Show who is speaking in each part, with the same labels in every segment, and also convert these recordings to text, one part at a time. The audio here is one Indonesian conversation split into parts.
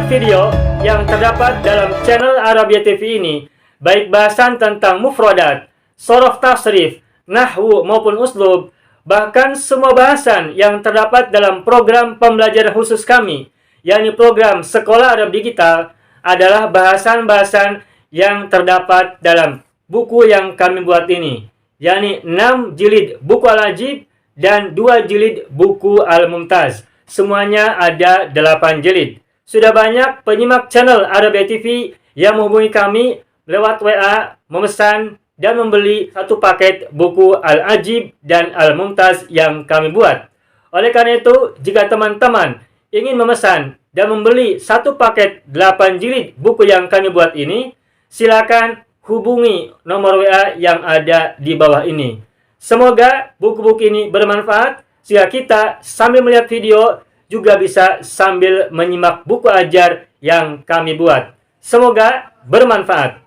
Speaker 1: video yang terdapat dalam channel Arabia TV ini, baik bahasan tentang mufradat, shorof tasrif, nahwu maupun uslub, bahkan semua bahasan yang terdapat dalam program pembelajaran khusus kami, yakni program Sekolah Arab Digital, adalah bahasan-bahasan yang terdapat dalam buku yang kami buat ini, yakni 6 jilid buku Al-Ajib dan 2 jilid buku Al-Mumtaz. Semuanya ada 8 jilid. Sudah banyak penyimak channel Arabia TV yang menghubungi kami lewat WA, memesan dan membeli satu paket buku Al-Ajib dan Al-Mumtaz yang kami buat. Oleh karena itu, jika teman-teman ingin memesan dan membeli satu paket 8 jilid buku yang kami buat ini, silakan hubungi nomor WA yang ada di bawah ini. Semoga buku-buku ini bermanfaat sehingga kita sambil melihat video juga bisa sambil menyimak buku ajar yang kami buat. Semoga bermanfaat.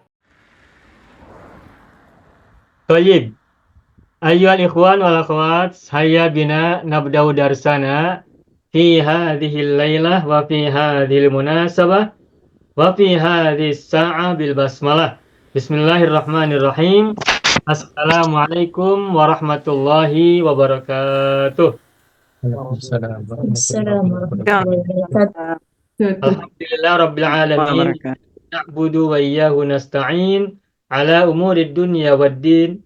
Speaker 1: Baik. Ayyuhal ikhwan wal akhwat, hayya bina nabda'u darsana fi hadhil lailah wa fi hadhil munasabah wa fi hadhis sa'ah bil basmalah. Bismillahirrahmanirrahim. Assalamualaikum warahmatullahi wabarakatuh. Alhamdulillah Rabbil Alamin, na'budu wa iyyahu nasta'in ala umurid dunya waddin,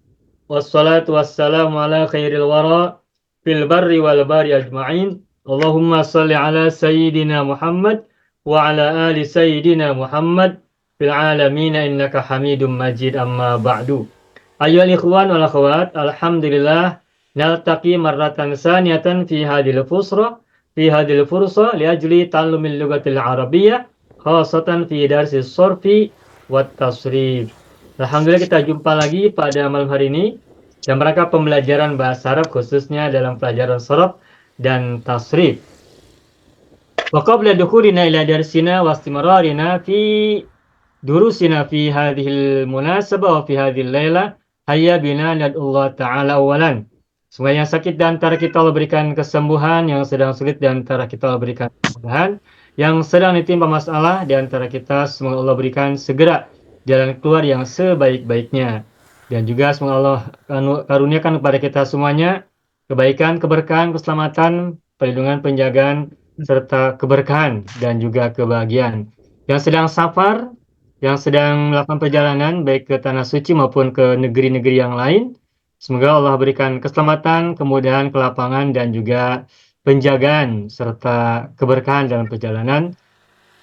Speaker 1: wassalatu wassalamu ala khairil wara fil barri wal bari ajma'in. Allahumma salli ala sayyidina Muhammad wa ala ali sayyidina Muhammad fil alamin innaka hamidum majid, amma ba'du. Ayyuhal ikhwan wal akhwat, alhamdulillah naltaqi marratan saniyatan fi hadhil fursa li ajli ta'allumil lughatil arabiyyah khasatan fi darsis sorfi wat tasrif. Alhamdulillah kita jumpa lagi pada malam hari ini dalam rangka pembelajaran bahasa Arab, khususnya dalam pelajaran shorof dan tasrif. Wa qabla dukhulina ila darsina wa istimrarina fi durusina fi hadhil munasabah wa fi hadhil lailah, hayya bina nad'ullah ta'ala awalan. Semoga yang sakit di antara kita Allah berikan kesembuhan, yang sedang sulit di antara kita Allah berikan kemudahan, yang sedang ditimpa masalah di antara kita semoga Allah berikan segera jalan keluar yang sebaik-baiknya. Dan juga semoga Allah karuniakan kepada kita semuanya kebaikan, keberkahan, keselamatan, perlindungan, penjagaan, serta keberkahan dan juga kebahagiaan. Yang sedang safar, yang sedang melakukan perjalanan baik ke tanah suci maupun ke negeri-negeri yang lain, semoga Allah berikan keselamatan, kemudahan, kelapangan, dan juga penjagaan serta keberkahan dalam perjalanan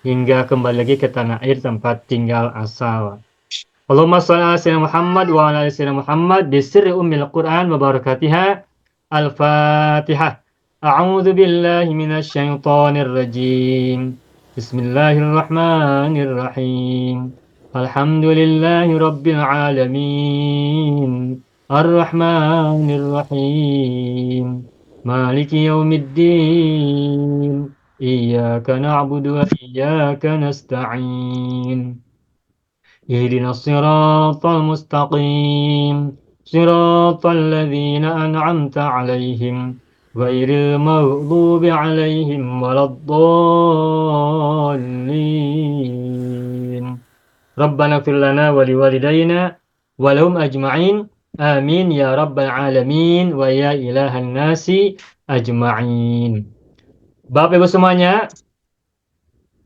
Speaker 1: hingga kembali lagi ke tanah air tempat tinggal asal. Allahumma shalli ala sayyidina Muhammad wa ala ali sayyidina Muhammad bi sirri ummil Qur'an wa barakatiha. Al-Fatihah. A'udzu billahi minasy syaithanir rajim. Bismillahirrahmanirrahim. Alhamdulillahi rabbil alamin. Ar-Rahmanir-Rahim. Maliki yaumiddin. Iyyaka na'budu wa iyyaka nasta'in. Ihdinas siratal mustaqim. Siratal ladzina an'amta 'alaihim ghairil maghdubi 'alaihim waladdallin. Rabbana ighfir lana wa liwalidayna wa lahum ajma'in. Amin ya rabbal alamin wa ya ilahan nasi ajma'in. Bapak Ibu semuanya,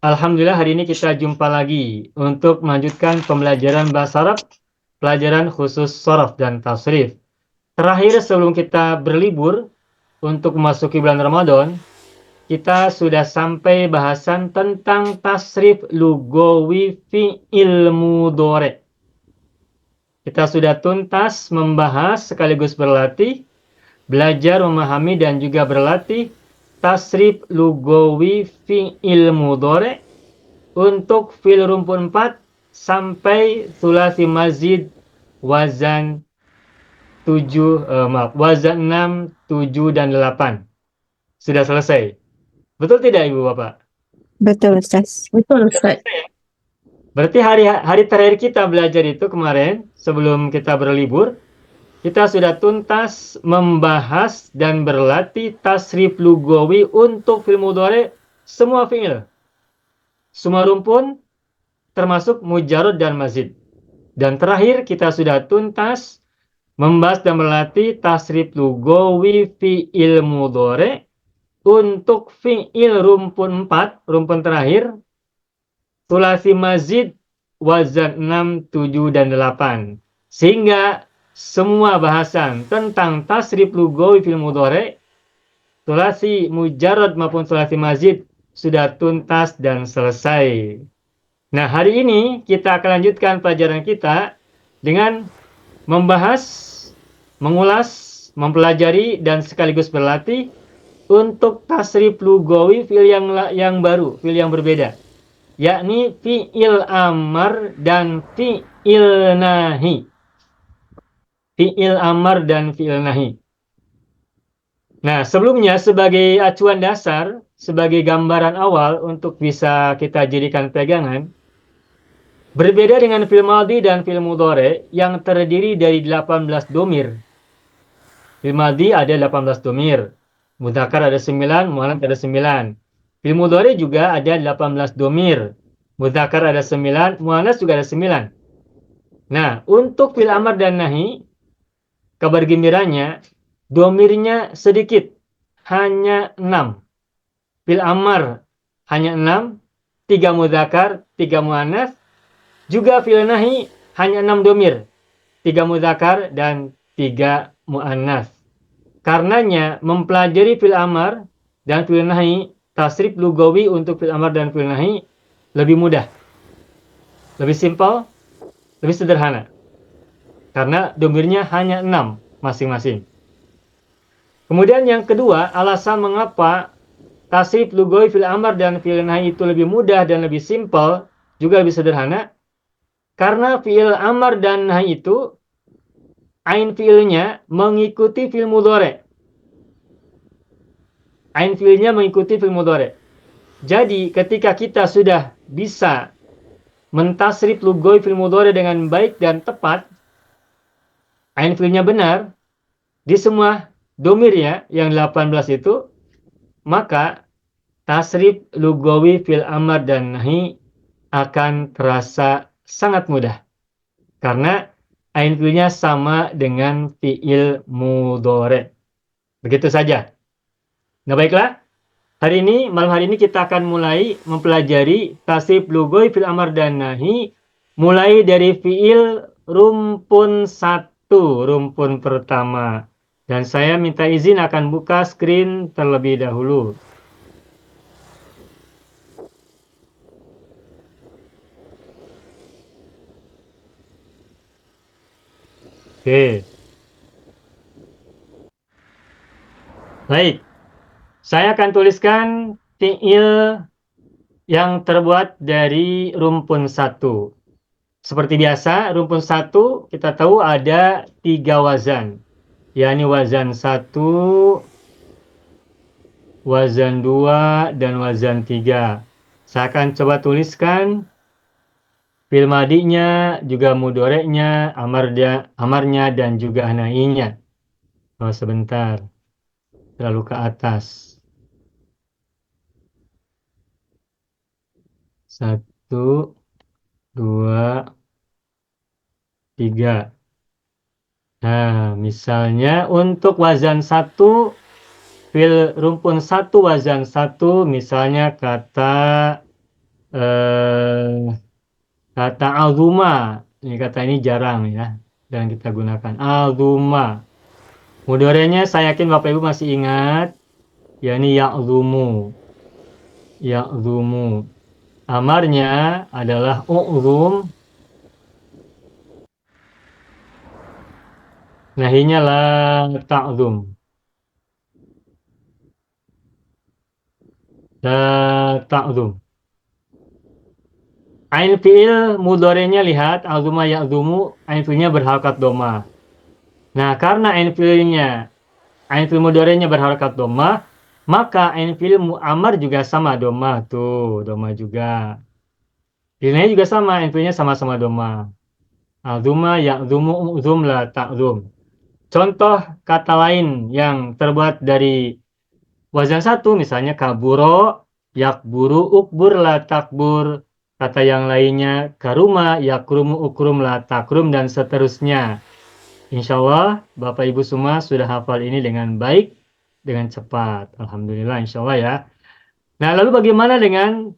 Speaker 1: alhamdulillah hari ini kita jumpa lagi untuk melanjutkan pembelajaran bahasa Arab, pelajaran khusus shorof dan tasrif. Terakhir sebelum kita berlibur untuk memasuki bulan Ramadan, kita sudah sampai bahasan tentang tasrif lugawi fi'il mudhari'. Kita sudah tuntas membahas sekaligus berlatih, belajar memahami dan juga berlatih tasrif lugawi fi'il mudhari' untuk fi'il rumpun 4 sampai sulasi mazid wazan 6, 7 dan 8. Sudah selesai. Betul tidak Ibu Bapak?
Speaker 2: Betul, Ustaz. Betul, Ustaz.
Speaker 1: Berarti hari terakhir kita belajar itu kemarin, sebelum kita berlibur, kita sudah tuntas membahas dan berlatih tasrif lugawi untuk fi'il mudhari' semua fi'il. semua rumpun termasuk mujarrad dan mazid. Dan terakhir kita sudah tuntas membahas dan melatih tasrif lugawi fi'il mudhari untuk fi'il rumpun 4, rumpun terakhir, sulasi mazid, wazan 6, 7, dan 8. Sehingga semua bahasan tentang tasrif lugawi fi'il mudhari, sulasi mujarrad maupun sulasi mazid sudah tuntas dan selesai. Nah, hari ini kita akan lanjutkan pelajaran kita dengan membahas, mengulas, mempelajari, dan sekaligus berlatih untuk tasrif lugawi fi'il yang baru, fi'il yang berbeda, yakni fi'il amar dan fi'il nahi. Fi'il amar dan fi'il nahi. Nah, sebelumnya sebagai acuan dasar, sebagai gambaran awal untuk bisa kita jadikan pegangan, berbeda dengan fi'il madhi dan fi'il mudhari yang terdiri dari 18 domir. Fi'il madhi ada 18 domir. Mudzakkar ada 9, muannats ada 9. Fi'il mudhari juga ada 18 domir. Mudzakkar ada 9, muannats juga ada 9. Nah, untuk fi'il amar dan nahi, kabar gembiranya, domirnya sedikit, hanya 6. Fi'il amar hanya 6, 3 mudzakkar, 3 muannats. Juga fi'il nahi hanya 6 domir, 3 mudzakkar dan 3 muannats. Karenanya mempelajari fi'il amar dan fi'il nahi, tasrif lugawi untuk fi'il amar dan fi'il nahi lebih mudah, lebih simpel, lebih sederhana. Karena domirnya hanya 6 masing-masing. Kemudian yang kedua, alasan mengapa tasrif lugawi fi'il amar dan fi'il nahi itu lebih mudah dan lebih simpel, juga lebih sederhana. Karena fi'il amar dan nahi itu ain fi'ilnya mengikuti fi'il mudhari. Ain fi'ilnya mengikuti fi'il mudhari. Jadi ketika kita sudah bisa mentasrif lugawi fi'il mudhari dengan baik dan tepat, ain fi'ilnya benar di semua domirnya yang 18 itu, maka tasrif lugawi fi'il amar dan nahi akan terasa sangat mudah. Karena ain fi'ilnya sama dengan fi'il mudhari. Begitu saja. Nah, baiklah. Malam hari ini kita akan mulai mempelajari tasrif lugawi fi'il amar dan nahi mulai dari fi'il rumpun 1, rumpun pertama. Dan saya minta izin akan buka screen terlebih dahulu. Oke. Baik. Saya akan tuliskan fi'il yang terbuat dari rumpun 1. Seperti biasa, rumpun 1 kita tahu ada 3 wazan. Yakni wazan 1, wazan 2, dan wazan 3. Saya akan coba tuliskan fi'il madinya, juga mudhari'nya, amarnya, dan juga nahinya. Oh, sebentar. Terlalu ke atas. 1, 2, 3. Nah, misalnya untuk wazan 1, fi'il rumpun 1 wazan 1, misalnya kata azuma. Ini kata ini jarang ya, dan kita gunakan azuma. Mudhari'nya saya yakin Bapak Ibu masih ingat, yakni ya'zumu. Ya'zumu. Amarnya adalah u'zum. Nahinya la ta'zum. La ta'zum. Ain fi'il mudhari'nya lihat, azuma ya'zumu, ain fi'ilnya berharakat dhamma. Nah, karena ain fi'il mudhari'nya berharakat dhamma, maka ain fi'il amar juga sama dhamma tuh, dhamma juga. Fi'ilnya juga sama, ain fi'ilnya sama-sama dhamma. Azuma ya'zumu u'zum la ta'zum. Contoh kata lain yang terbuat dari wazan 1, misalnya kaburo yakburu ukbur la takbur. Kata yang lainnya karuma yakrumu ukrum la takrum dan seterusnya. Insya Allah Bapak Ibu semua sudah hafal ini dengan baik, dengan cepat. Alhamdulillah insya Allah ya. Nah lalu bagaimana dengan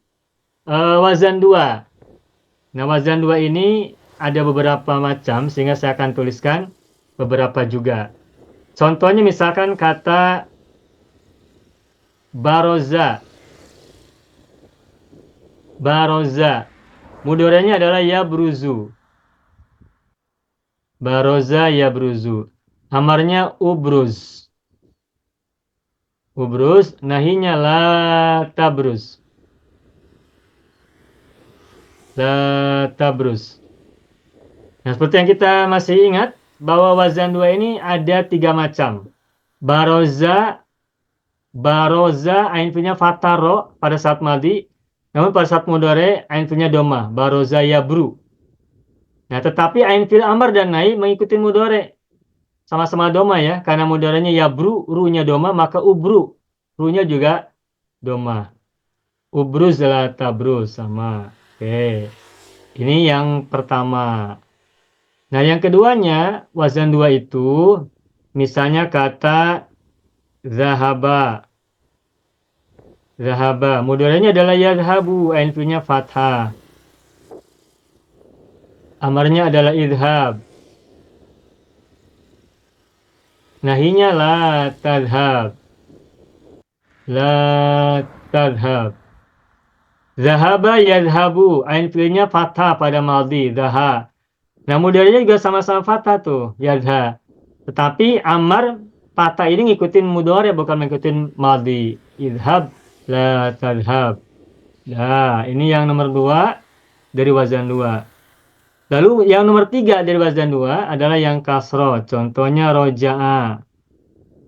Speaker 1: wazan 2? Nah wazan 2 ini ada beberapa macam sehingga saya akan tuliskan beberapa juga. Contohnya misalkan kata baroza. Baroza. Mudorenya adalah yabruzu. Baroza yabruzu. Amarnya ubruz. Ubruz. Nahinya la tabruz. La tabruz. Nah, seperti yang kita masih ingat bahwa wazan 2 ini ada 3 macam. Baroza, baroza, ain fi'ilnya fathah ro pada saat madhi. Namun pada saat mudhari ain fi'ilnya domah. Baroza yabru. Nah, tetapi ain fi'il amar dan nahi mengikuti mudhari. Sama-sama doma ya, karena mudhari'nya yabru, ru-nya doma, maka ubru. Ru-nya juga doma. Ubruz la tabruz sama. Oke. Ini yang pertama. Nah, yang keduanya, wazan 2 itu, misalnya kata zahaba. Zahaba. Mudhari'nya adalah yadhabu. Ain fi'ilnya fathah. Amarnya adalah idhab. Nahinya la tadhab. La tadhab. Zahaba yadhabu. Ain fi'ilnya fathah pada madhi. Zaha. Nah, mudhari'nya juga sama-sama fathah tuh. Yadha. Tetapi amar fathah ini ngikutin mudhari bukan ngikutin madhi. Idhab. La tadhab. Nah, ini yang nomor 2 dari wazan 2. Lalu yang nomor 3 dari wazan 2 adalah yang kasroh. Contohnya roja'a.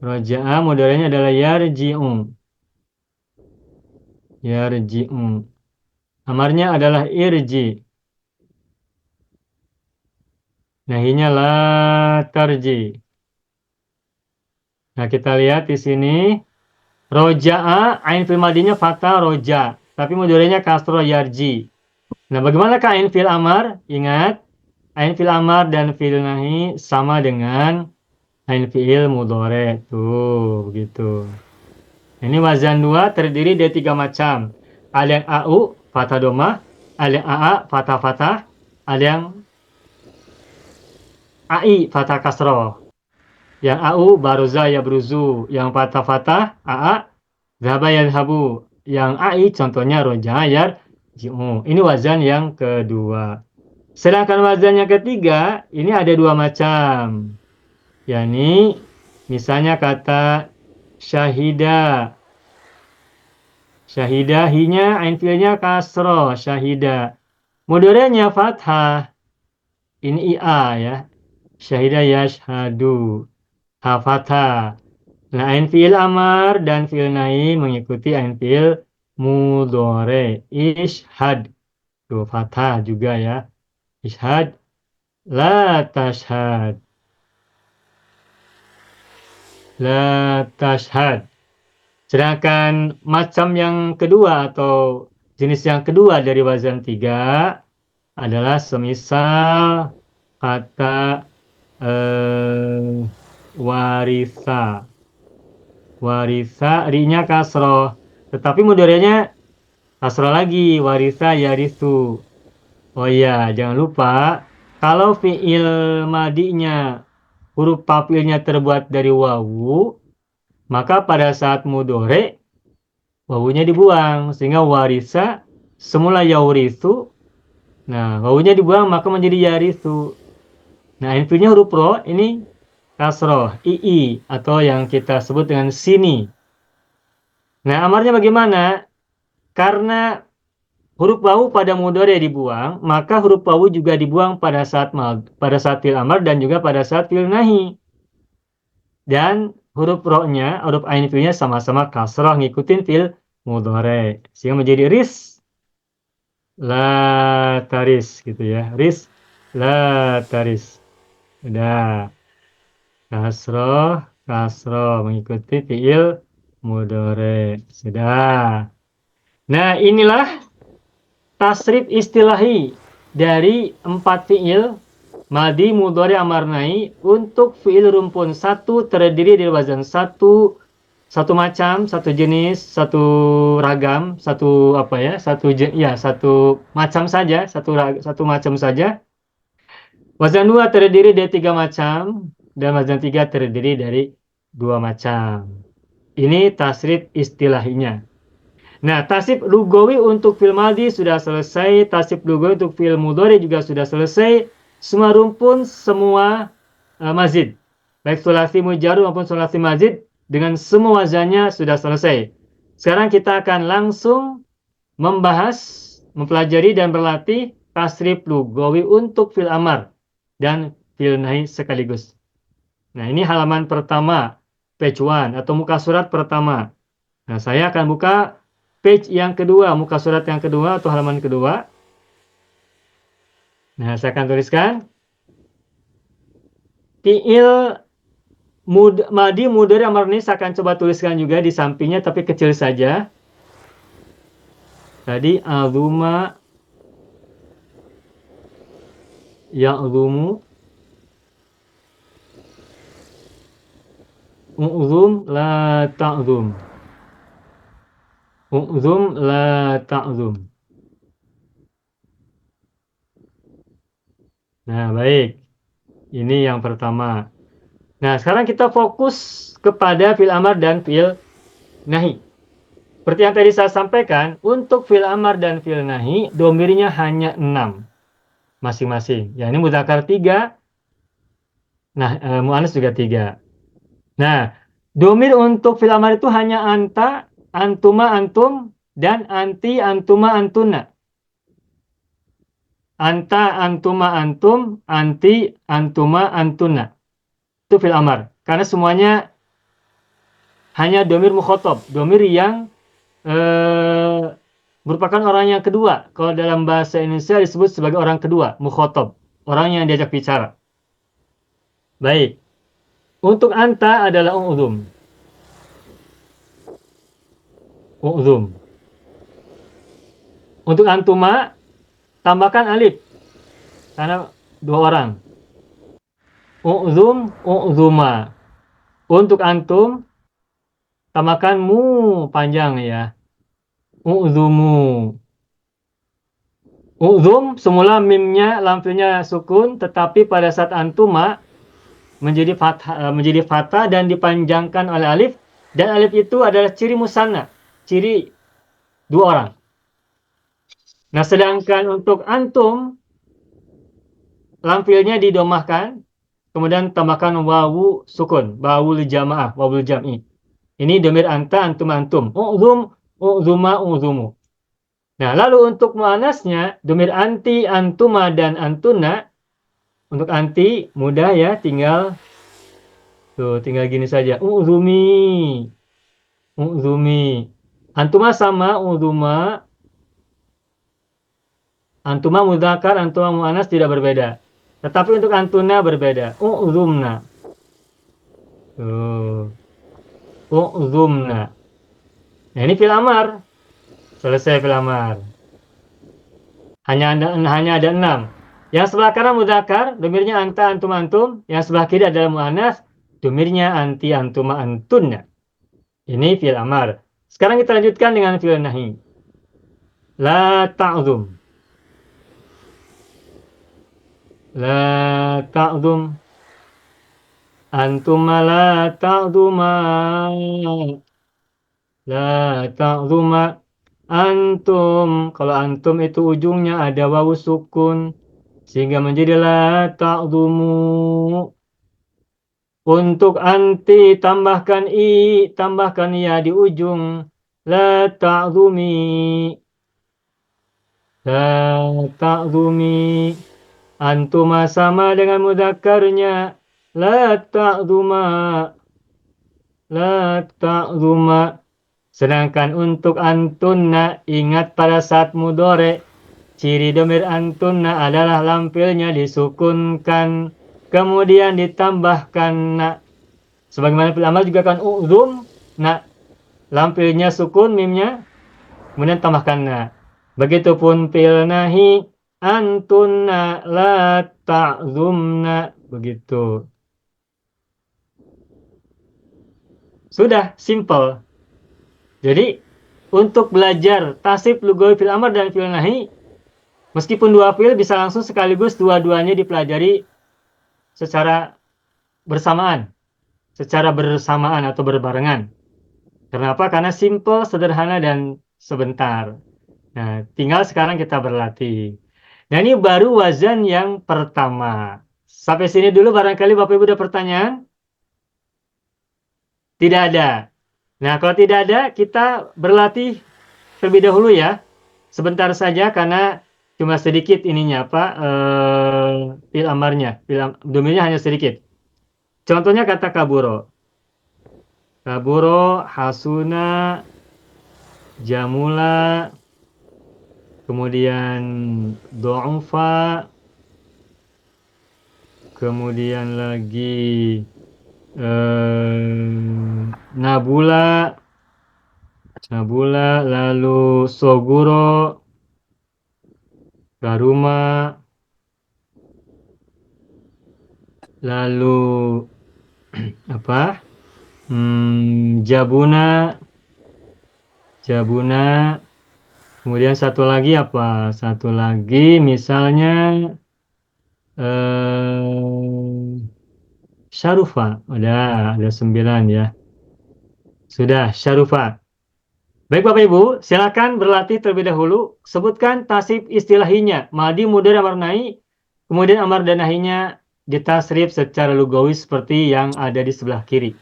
Speaker 1: Roja'a mudhari'nya adalah yarji'u. Yarji'u. Amarnya adalah irji. Nahinya la tarji. Nah, kita lihat di sini. Roja'a, ain fil madinya fathah roja. Tapi mudhari'nya kasroh yarji. Nah, bagaimanakah ain fil amar? Ingat, ain fil amar dan fil nahi sama dengan ain fi'il mudhari. Tuh, gitu. Ini wazan 2 terdiri dari 3 macam. Ada yang a'u, fathah domah. Ada yang a'a, fathah-fathah. Ada yang a'i, fathah kasroh. Yang a'u, baroza yabruzu. Yang fathah-fathah, a'a, zahaba yadhabu. Yang a'i, contohnya roja yarji'u. Ini wazan yang kedua. Sedangkan wazan yang ketiga, ini ada 2 macam. Yani, misalnya kata syahida. Syahida, hinya, ain fi'ilnya kasroh. Syahida. Mudhari'nya fathah. Ini ia ya. Syahida yashhadu. Ha fathah. Nah, ain fi'il amar dan fi'il nahi mengikuti ain fi'il mudhari. Ishhad. Tuh, fathah juga ya. Ishhad. La tashhad. La tashhad. Sedangkan macam yang kedua atau jenis yang kedua dari wazan 3 adalah semisal kata warisa. Warisa, ri-nya kasroh. Tetapi mudhari'nya kasroh lagi. Warisa yarisu. Oh iya, jangan lupa. Kalau fi'il madinya huruf papilnya terbuat dari wawu, maka pada saat mudhari wawunya dibuang. Sehingga warisa semula yaurisu. Nah, wawunya dibuang maka menjadi yarisu. Nah, intinya huruf ro ini kasroh, ii, atau yang kita sebut dengan sini. Nah, amarnya bagaimana? Karena huruf wawu pada mudhari dibuang, maka huruf wawu juga dibuang pada saat fi'il amar dan juga pada saat fi'il nahi. Dan huruf ro-nya, huruf ain fi'ilnya sama-sama kasroh ngikutin fi'il mudhari. Sehingga menjadi ris, la taris gitu ya. Ris, la taris. Udah. Kasroh, kasroh mengikuti fi'il mudhari. Sudah. Nah, inilah tasrif istilahi dari 4 fiil madi, mudhari, amar, nahi untuk fiil rumpun 1 terdiri dari wazan satu macam, satu jenis, satu ragam, satu satu macam saja, satu macam saja. Wazan 2 terdiri dari 3 macam dan wazan 3 terdiri dari 2 macam. Ini tasrif istilahinya. Nah, tasrif lugawi untuk fi'il madhi sudah selesai, tasrif lugawi untuk fi'il mudhari juga sudah selesai. Semua rumpun, semua mazid, baik sulasi mujarrad maupun sulasi mazid dengan semua wazannya sudah selesai. Sekarang kita akan langsung membahas, mempelajari dan berlatih tasrif lugawi untuk fi'il amar dan fi'il nahi sekaligus. Nah, ini halaman pertama, page 1 atau muka surat pertama. Nah, saya akan buka page yang kedua, muka surat yang kedua atau halaman kedua. Nah, saya akan tuliskan fi'il madi, mudhari, amar, nahi. Saya akan coba tuliskan juga di sampingnya tapi kecil saja. Tadi azuma, ya'zumu, u'zum, la ta'zum. U'zum, la ta'zum. Nah, baik. Ini yang pertama. Nah, sekarang kita fokus kepada fi'il amar dan fi'il nahi. Seperti yang tadi saya sampaikan, untuk fi'il amar dan fi'il nahi, domirnya hanya 6 masing-masing. Ya, ini mudzakkar 3, nah, mu'annas juga 3. Nah, domir untuk fi'il amar itu hanya anta, antuma, antum, dan anti, antuma, antuna. Anta, antuma, antum, anti, antuma, antuna. Itu fi'il amar. Karena semuanya hanya domir mukhotob, domir yang merupakan orang yang kedua. Kalau dalam bahasa Indonesia disebut sebagai orang kedua, mukhotob, orang yang diajak bicara. Baik. Untuk anta adalah u'zum. U'zum. Untuk antuma, tambahkan alif. Karena 2 orang. U'zum, u'zuma. Untuk antum, tambahkan mu panjang ya. U'zumu. U'zum, semula mimnya, lamfilnya sukun, tetapi pada saat antuma menjadi fathah dan dipanjangkan oleh alif. Dan alif itu adalah ciri musanna, ciri 2 orang. Nah, sedangkan untuk antum, lamfilnya didomahkan, kemudian tambahkan wawu sukun, wawul jamaah, wawul jam'i. Ini domir anta, antum, antum. U'zum, u'zuma, u'zumu. Nah, lalu untuk mu'anasnya, domir anti, antuma, dan antuna. Untuk anti, mudah ya, tinggal gini saja. U'zumi. U'zumi. Antuma sama, u'zuma. Antuma mudzakkar, antuma mu'annas tidak berbeda. Tetapi untuk antuna berbeda. U'zumna. U'zumna. Nah, ini fi'il amar. Selesai fi'il amar. Hanya ada 6. Yang sebelah kanan mudzakkar, domirnya anta, antum, antum. Yang sebelah kiri adalah mu'annas, domirnya anti, antuma, antunna. Ini fi'il amar. Sekarang kita lanjutkan dengan fi'il nahi. La ta'zum. La ta'zum. Antuma la ta'zuma. La ta'zuma. Antum. Kalau antum itu ujungnya ada wawu sukun, sehingga menjadi la ta'zumu. Untuk anti tambahkan i, tambahkan ya di ujung. La ta'zumi. La ta'zumi. Antuma sama dengan mudzakarnya. La ta'zuma. La ta'zuma. Sedangkan untuk antunna, ingat pada saat mudhari, ciri domir antunna adalah lampilnya disukunkan, kemudian ditambahkan na. Sebagaimana fi'il amar juga kan u'zum na, lampilnya sukun, mimnya kemudian tambahkan na. Begitupun fi'il nahi, antunna la ta'zumna, begitu. Sudah, simple. Jadi, untuk belajar tasrif lugawi fi'il amr dan fi'il nahi, meskipun dua fi'il bisa langsung sekaligus dua-duanya dipelajari secara bersamaan atau berbarengan. Kenapa? Karena simple, sederhana, dan sebentar. Nah, tinggal sekarang kita berlatih. Nah, ini baru wazan yang pertama. Sampai sini dulu barangkali Bapak Ibu ada pertanyaan? Tidak ada. Nah, kalau tidak ada, kita berlatih terlebih dahulu ya. Sebentar saja karena cuma sedikit ininya fi'il amarnya. Domirnya hanya sedikit. Contohnya kata kaburo. Kaburo, hasuna, jamula, kemudian do'ufa, kemudian lagi nabula, lalu soguro, garuma, lalu apa? Jabuna, kemudian satu lagi apa? Satu lagi misalnya syarufa. Udah, ada 9 ya. Sudah, syarufa. Baik Bapak Ibu, silakan berlatih terlebih dahulu. Sebutkan tasrif istilahinya. Madi, mudhari, amar, nahi. Kemudian amar dan nahinya ditasrif secara lugawi seperti yang ada di sebelah kiri.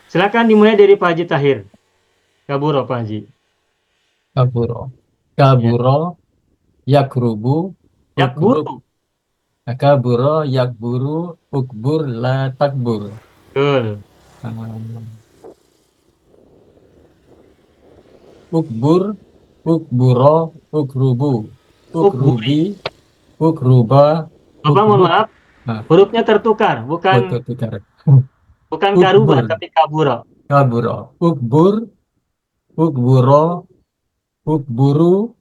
Speaker 1: Silakan dimulai dari Pak Haji Tahir. Kaburo Pak Haji.
Speaker 3: Kaburo. Kaburo, yakrubu,
Speaker 1: Yakburu.
Speaker 3: kaburo, yakburu, ukbur, la takbur.
Speaker 1: Betul.
Speaker 3: Ukbur, ukburo, ukrubu, ukrubi, ukruba.
Speaker 1: Bapak mohon maaf, hurufnya tertukar, bukan karuba, tapi kaburo.
Speaker 3: Kaburo, ukbur, ukburo, ukburu,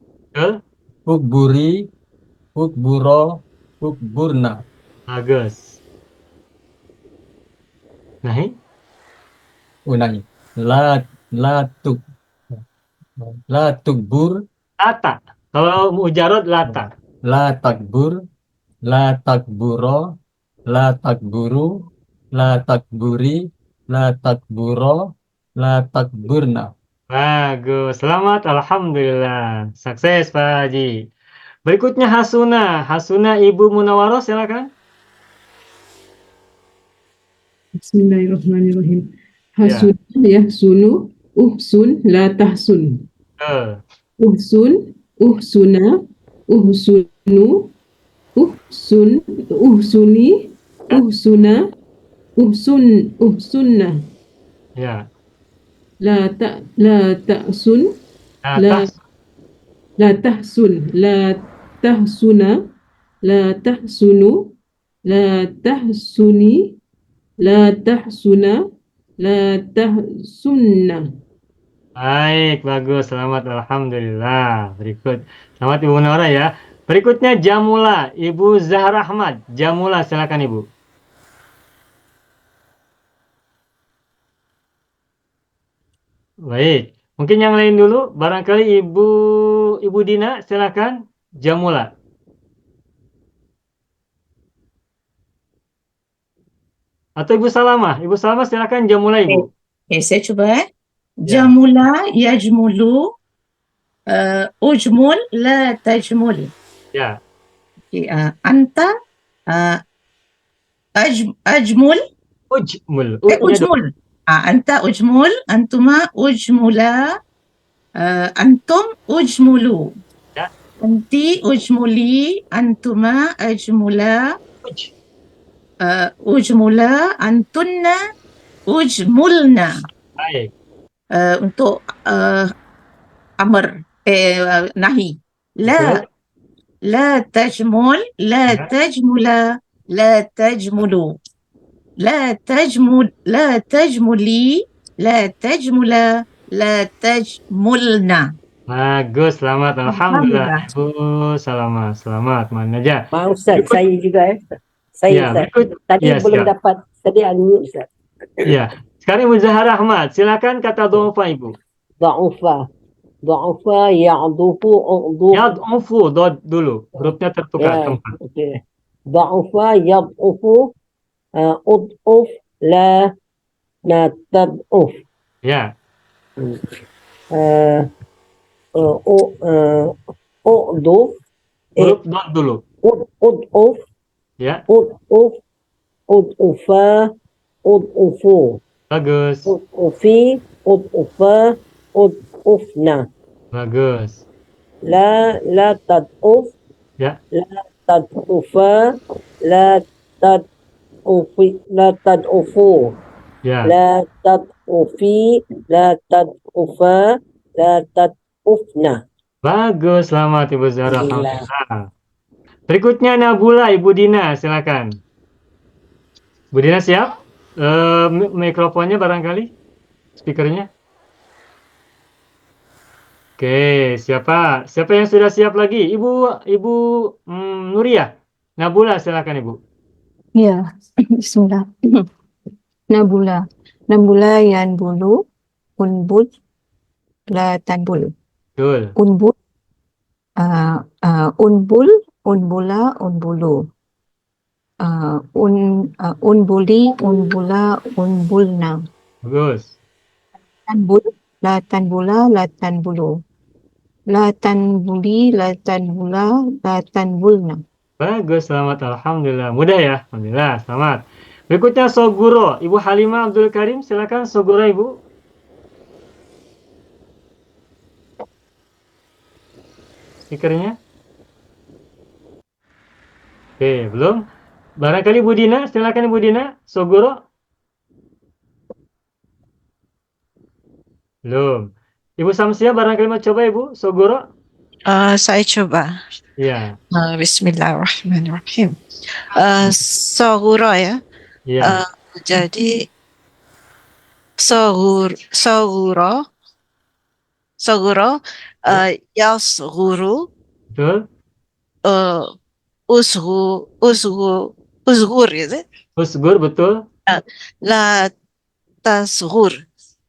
Speaker 3: ukburi, ukburo, ukburna.
Speaker 1: Bagus. Nahi?
Speaker 3: Ulangi. La tukbur.
Speaker 1: Lata. Kalau mujarod lata.
Speaker 3: La takbur. La takburo. La takburu. La takburi. La takburo. La takburna.
Speaker 1: Bagus. Selamat. Alhamdulillah. Sukses Pak Haji. Berikutnya Hasuna. Hasuna Ibu Munawaroh silakan.
Speaker 4: Bismillahirrahmanirrahim. Hasuna yahsunu, uhsun la tahsun. Uhsun, uhsuna, uhsunu, uhsun, uhsuni, uhsuna, uhsunna.
Speaker 1: Ya.
Speaker 4: La tahsun, la tahsun, la tahsuna, la tahsunu, la tahsuni, la tahsuna, la tahsunna.
Speaker 1: Baik, bagus. Selamat. Alhamdulillah. Selamat Ibu Nora ya. Berikutnya Jamula. Ibu Zahra Ahmad. Jamula, silakan Ibu. Baik. Mungkin yang lain dulu. Barangkali Ibu Dina, silakan. Jamula. Atau Ibu Salamah. Ibu Salamah silakan Jamula Ibu.
Speaker 5: Oke, saya coba. Jamula yajmulu, ujmul la tajmul.
Speaker 1: Ya.
Speaker 5: Anta ajmul. Ujmul. Anta ujmul, antuma ujmula, antum ujmulu.
Speaker 1: Ya.
Speaker 5: Anti ujmuli, antuma ajmula. Ujmula, antunna ujmulna.
Speaker 1: Baik.
Speaker 5: Untuk amr nahi. La tajmul, la tajmula, la tajmulu. La tajmuli, la tajmula, la tajmulna.
Speaker 1: Bagus, selamat. Alhamdulillah.
Speaker 5: Alhamdulillah.
Speaker 1: Ibu Salamah, selamat. Mana aja.
Speaker 6: Ustaz,
Speaker 1: Berikut,
Speaker 6: saya juga Saya
Speaker 1: ya,
Speaker 6: Ustaz.
Speaker 1: berikut.
Speaker 6: Tadi
Speaker 1: Ya,
Speaker 6: belum
Speaker 1: siap.
Speaker 6: dapat. Tadi unmute Ustaz.
Speaker 1: Ya, sekarang Ibu Zahra Ahmad. Silakan kata dofa Ibu.
Speaker 6: Da'ufa. Da'ufa ya'dufu
Speaker 1: Ya,
Speaker 6: u'dufu.
Speaker 1: dofu dulu. Hurufnya tertukar
Speaker 6: Ya,
Speaker 1: keempat.
Speaker 6: okey. Da'ufa yad'ufu ud'uf la tad'uf.
Speaker 1: Ya,
Speaker 6: Uh, U'duf
Speaker 1: huruf dot dulu.
Speaker 6: ud'uf
Speaker 1: Ya,
Speaker 6: ud'uf ud'ufa ud'ufu
Speaker 1: bagus.
Speaker 6: ud'ufi ud'ufa ud'ufna.
Speaker 1: Bagus.
Speaker 6: La tad'uf
Speaker 1: Ya,
Speaker 6: لا تدعفا لا تدعفي لا تدعفوا
Speaker 1: ya.
Speaker 6: لا تدعفي لا تدعفا لا تدعفنا.
Speaker 1: Bagus, selamat Ibu Zahra.
Speaker 6: Alhamdulillah.
Speaker 1: Alhamdulillah. Berikutnya Nabula, Ibu Dina, silakan. Bu Dina siap? Mikrofonnya barangkali, speakernya. Oke, siapa? Siapa yang sudah siap lagi? Ibu Nuria. Nabula, silakan Ibu.
Speaker 2: Ya, Bismillah. Nabula. Nabula yanbulu. Unbul. La tanbul.
Speaker 1: Betul.
Speaker 2: Unbul. Unbul. Unbula. Unbulu. Unbuli. Unbula. Unbulna.
Speaker 1: Bagus.
Speaker 2: Tanbul. La tanbula. La tanbulu. La tanbuli. La tanbula. La tanbulna.
Speaker 1: Bagus, selamat. Alhamdulillah. Mudah ya? Alhamdulillah, selamat. Berikutnya Soguro. Ibu Halimah Abdul Karim, silakan Soguro Ibu. Speakernya. Oke, belum? Barangkali Bu Dina, silakan Ibu Dina. Soguro. Belum. Ibu Samsia barangkali mau coba Ibu Soguro?
Speaker 5: Saya coba.
Speaker 1: Iya.
Speaker 5: Bismillahirrahmanirrahim. Soguro ya.
Speaker 1: Iya.
Speaker 5: Jadi soguro yasguru
Speaker 1: Betul.
Speaker 5: usgur gitu.
Speaker 1: Usgur, betul.
Speaker 5: La tasgur.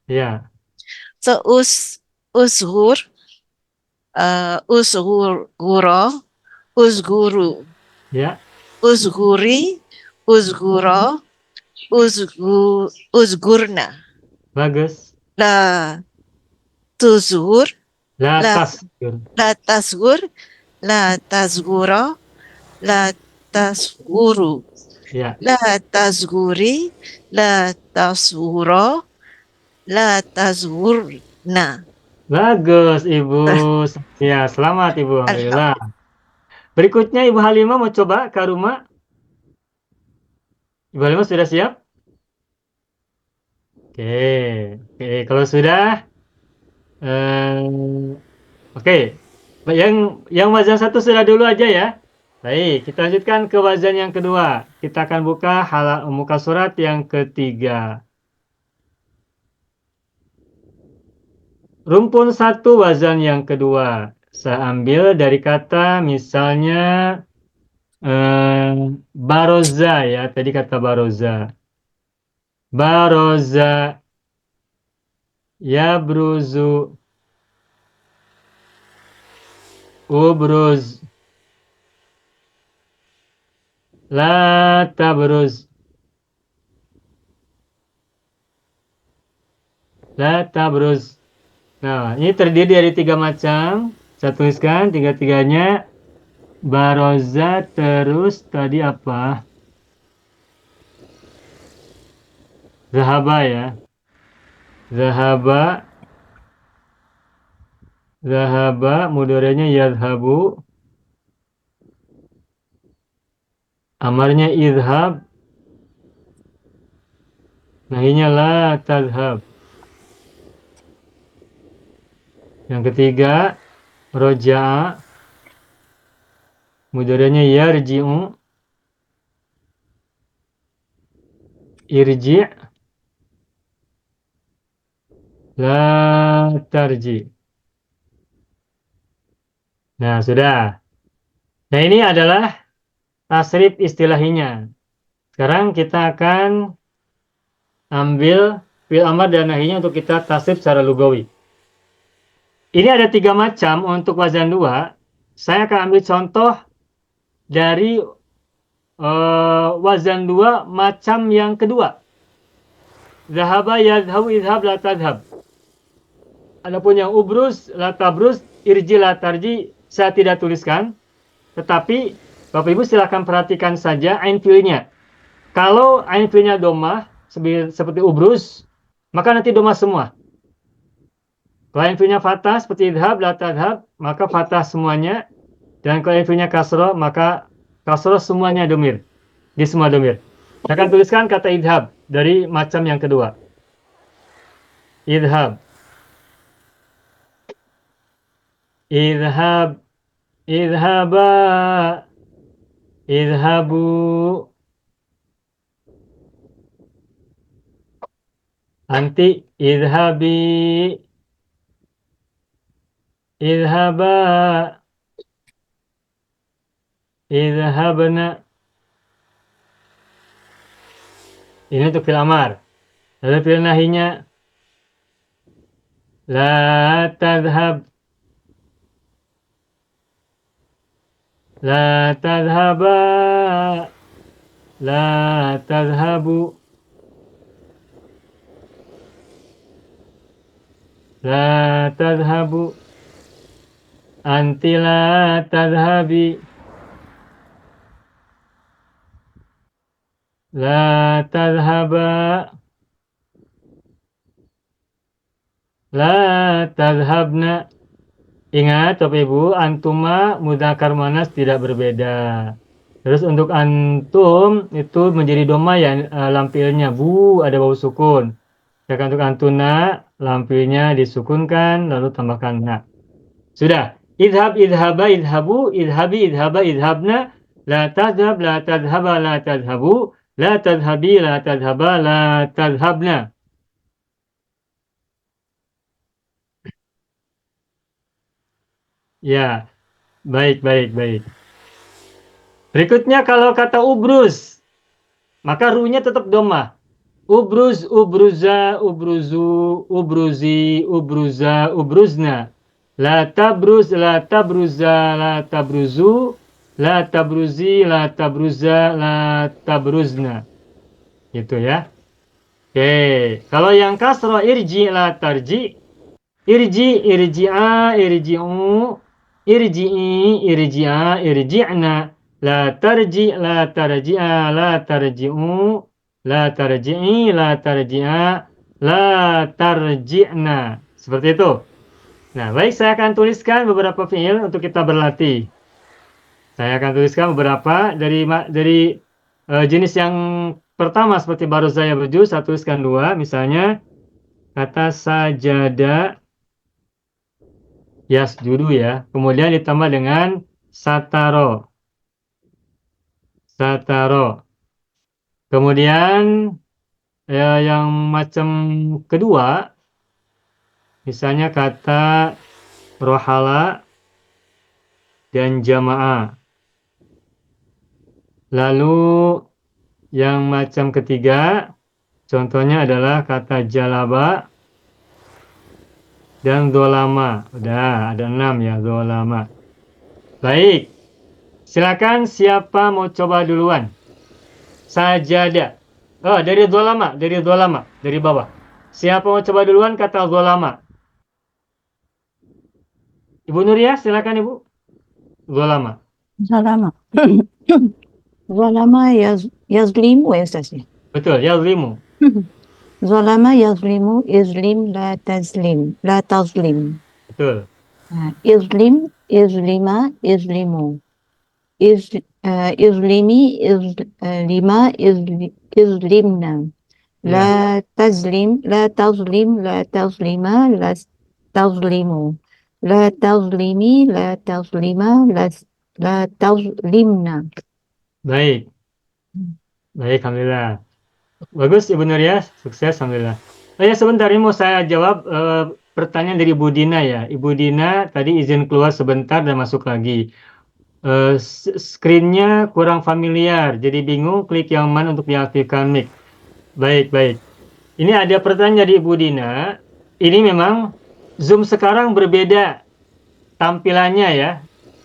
Speaker 1: Iya.
Speaker 5: So usgur usguro usguru
Speaker 1: Ya.
Speaker 5: usguri usguro usgurna.
Speaker 1: Bagus.
Speaker 5: La tuzgur
Speaker 1: Latas.
Speaker 5: la tasgur la tasguro la tasguru
Speaker 1: Ya.
Speaker 5: la tasguri la tasguro la tasgurna.
Speaker 1: Bagus Ibu Samsia. Selamat Ibu. Alhamdulillah. Berikutnya Ibu Halimah mau coba Karuma. Ibu Halimah sudah siap? Oke. Oke, kalau sudah oke. Yang wazan satu sudah dulu aja ya. Baik, kita lanjutkan ke wazan yang kedua. Kita akan buka muka surat yang ketiga. Rumpun satu wazan yang kedua. Saya ambil dari kata misalnya baroza ya. Tadi kata baroza. Baroza. Yabruzu. Ubruz. La tabruz. La tabruz. Nah, ini terdiri dari tiga macam. Saya tuliskan tiga-tiganya. Baroza, terus tadi apa? Zahaba ya. Zahaba. Zahaba, mudorenya yadhabu. Amarnya idhab. Nahinya la tadhab. Yang ketiga, roja'a. Mudorenya yarji'u. Irji'. La tarji. Nah, sudah. Nah, ini adalah tasrif istilahinya. Sekarang kita akan ambil fi'il amar dan nahinya untuk kita tasrif secara lugawi. Ini ada 3 macam untuk wazan 2. Saya akan ambil contoh dari wazan 2 macam yang kedua. Zahaba yadhabu idhab la tadhab. Adapun yang ubruz la tabruz, irji la tarji, saya tidak tuliskan. Tetapi Bapak Ibu silakan perhatikan saja ain fiilnya. Kalau ain fiilnya domah seperti ubruz, maka nanti domah semua. Kalau ain fiilnya fathah seperti idhab la tadhab, maka fathah semuanya. Dan kalau ain fiilnya kasroh, maka kasroh semuanya domir. Di semua domir. Saya akan tuliskan kata idhab dari macam yang kedua. Idhab. Idhab. Idhaba. Idhabu. Anti. Idhabi. Idhaba. Idhabna. Ini untuk fi'il amar. Lalu fi'il nahinya. La tadhab. La tadhaba. La tadhabu. La tadhabu. Anti la tadhabi. La tadhaba. La tadhabna. Ingat Bapak Ibu, antuma mudzakkar muannas tidak berbeda. Terus untuk antum itu menjadi doma ya, lampilnya bu ada bau sukun. Sedangkan untuk antuna lampilnya disukunkan lalu tambahkan na. Sudah. Idhab, idhaba, idhabu, idhabi, idhaba, idhabna. La tadhab, la tadhaba, la tadhabu. La tadhabi, la tadhaba, la tadhabna. Ya, baik, baik, baik. Berikutnya kalau kata ubruz, maka ru-nya tetap domah. Ubruz, ubruza, ubruzu, ubruzi, ubruza, ubruzna. La tabruz, la tabruza, la tabruzu, la tabruzi, la tabruza, la tabruzna. Gitu ya. Oke, kalau yang kasroh irji, la tarji. Irji, irji'a, irji'u, irji'i, irji'a, irji'na. La tarji, la tarji'a, la tarji'u, la tarji'i, la tarji'a, la tarji'na. Seperti itu. Nah, baik, saya akan tuliskan beberapa fiil untuk kita berlatih. Saya akan tuliskan beberapa dari jenis yang pertama seperti baru saya berju, saya tuliskan 2. Misalnya, kata sajada, yasjudu ya. Kemudian ditambah dengan sataro. Sataro. Kemudian yang macam kedua, misalnya kata rohala dan jamaah. Lalu yang macam ketiga, contohnya adalah kata jalaba dan dolama. Udah, ada 6 ya, dolama. Baik, silakan siapa mau coba duluan? Sajada. Oh, dari dolama, dari bawah. Siapa mau coba duluan kata dolama? Ibu Nuria, silakan Ibu. Dolama.
Speaker 2: Zalama. Zalama yazlimu ya Ustaz ya.
Speaker 1: Betul, yazlimu.
Speaker 2: Zalama yazlimu, izlim la tazlim, la tazlim.
Speaker 1: Betul.
Speaker 2: Izlim, izlima, izlimu. Izlimi, izlima, izlimna. La tazlim, la tazlim, la tazlima, la tazlimu. La tazlimi, la tazlima, la tazlimna.
Speaker 1: Baik. Baik, alhamdulillah. Bagus Ibu Nuria, sukses alhamdulillah. Oh ya, sebentar ini mau saya jawab pertanyaan dari Ibu Dina ya. Ibu Dina tadi izin keluar sebentar dan masuk lagi. Screen-nya kurang familiar, jadi bingung klik yang mana untuk diaktifkan mic. Baik, baik. Ini ada pertanyaan dari Ibu Dina. Ini memang Zoom sekarang berbeda tampilannya ya.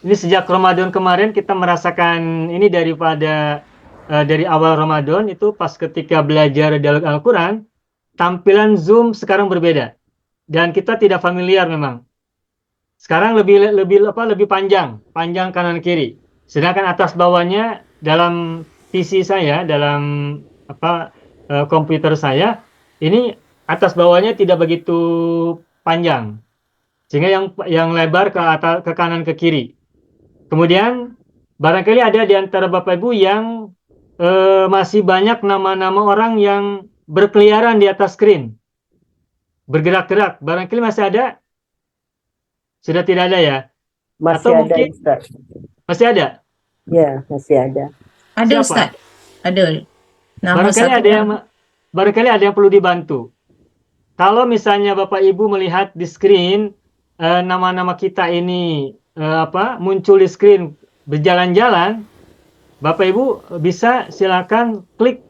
Speaker 1: Ini sejak Ramadan kemarin kita merasakan ini daripada dari awal Ramadan itu pas ketika belajar dialog Al-Quran, tampilan Zoom sekarang berbeda dan kita tidak familiar memang. Sekarang lebih panjang kanan kiri. Sedangkan atas bawahnya dalam PC saya, dalam komputer saya, ini atas bawahnya tidak begitu panjang. Sehingga yang lebar ke kanan ke kiri. Kemudian barangkali ada di antara Bapak Ibu yang masih banyak nama-nama orang yang berkeliaran di atas screen. Bergerak-gerak. Barangkali masih ada? Sudah tidak ada ya?
Speaker 6: Masih
Speaker 1: Atau
Speaker 6: ada,
Speaker 1: mungkin
Speaker 6: Ustaz.
Speaker 1: masih ada?
Speaker 6: Ya, masih ada.
Speaker 7: Ada
Speaker 1: Siapa?
Speaker 7: Ustaz. Ada. Nama
Speaker 1: Barangkali
Speaker 7: satu
Speaker 1: ada yang perlu dibantu. Kalau misalnya Bapak Ibu melihat di screen nama-nama kita ini muncul di screen berjalan-jalan, Bapak Ibu bisa silakan klik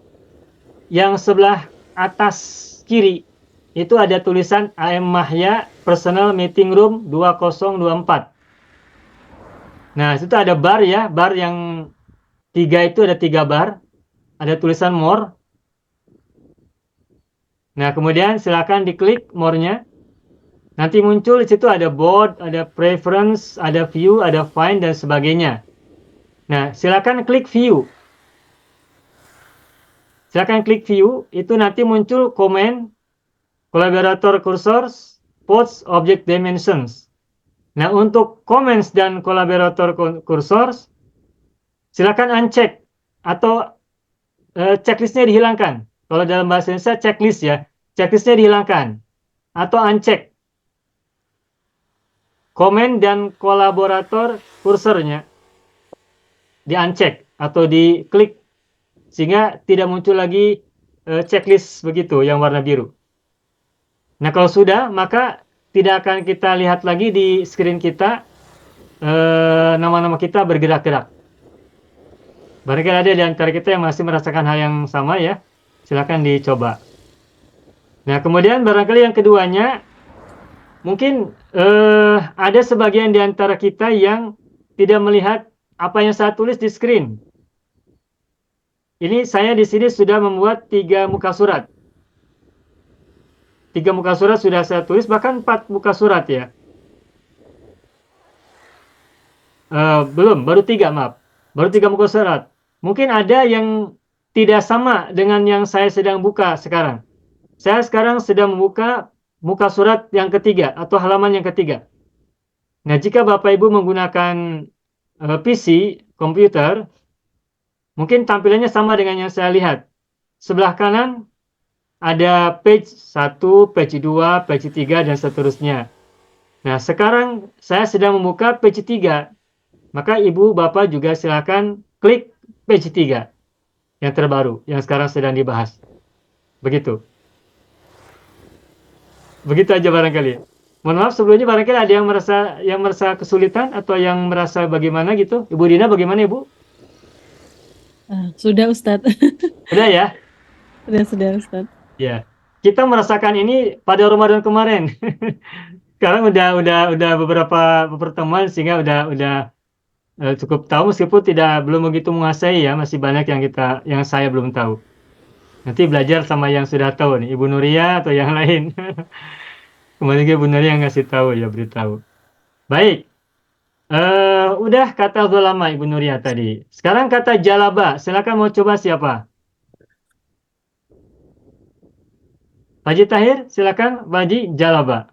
Speaker 1: yang sebelah atas kiri. Itu ada tulisan AM Mahya Personal Meeting Room 2024. Nah, situ ada bar ya, bar yang 3 itu ada 3 bar. Ada tulisan more. Nah, kemudian silakan diklik more-nya. Nanti muncul di situ ada board, ada preference, ada view, ada find dan sebagainya. Nah, silakan klik view. Silakan klik view, itu nanti muncul komen, collaborator cursors, posts, object dimensions. Nah, untuk comments dan collaborator cursors, silakan uncheck atau checklistnya dihilangkan. Kalau dalam bahasa Indonesia checklist ya, checklistnya dihilangkan atau uncheck. Komen dan kolaborator kursornya di uncheck atau diklik sehingga tidak muncul lagi checklist begitu yang warna biru. Nah, kalau sudah, maka tidak akan kita lihat lagi di screen kita nama-nama kita bergerak-gerak. Barangkali ada di antara kita yang masih merasakan hal yang sama ya. Silakan dicoba. Nah, kemudian barangkali yang keduanya, mungkin ada sebagian di antara kita yang tidak melihat apa yang saya tulis di screen. Ini saya di sini sudah membuat 3 muka surat. 3 muka surat sudah saya tulis, bahkan 4 muka surat ya. Belum, baru 3, maaf. Baru 3 muka surat. Mungkin ada yang tidak sama dengan yang saya sedang buka sekarang. Saya sekarang sedang membuka muka surat yang ketiga atau halaman yang ketiga. Nah, jika Bapak Ibu menggunakan PC, komputer, mungkin tampilannya sama dengan yang saya lihat. Sebelah kanan ada page 1, page 2, page 3, dan seterusnya. Nah, sekarang saya sedang membuka page 3. Maka Ibu, Bapak juga silakan klik page 3 yang terbaru, yang sekarang sedang dibahas. Begitu. Begitu aja barangkali. Mohon maaf sebelumnya barangkali ada yang merasa kesulitan atau yang merasa bagaimana gitu. Ibu Dina bagaimana Ibu?
Speaker 8: Sudah Ustadz.
Speaker 1: Sudah ya?
Speaker 8: Sudah Ustadz.
Speaker 1: Ya. Kita merasakan ini pada Ramadan kemarin. Sekarang udah beberapa pertemuan sehingga udah cukup tahu meskipun belum begitu menguasai ya, masih banyak yang saya belum tahu. Nanti belajar sama yang sudah tahu nih, Ibu Nuria atau yang lain. Kemarin Ibu Nuria yang ngasih tahu ya, beritahu. Baik. Udah kata ulama Ibu Nuria tadi. Sekarang kata jalaba. Silakan mau coba siapa? Pak Haji Tahir, silakan Pak Haji jalaba.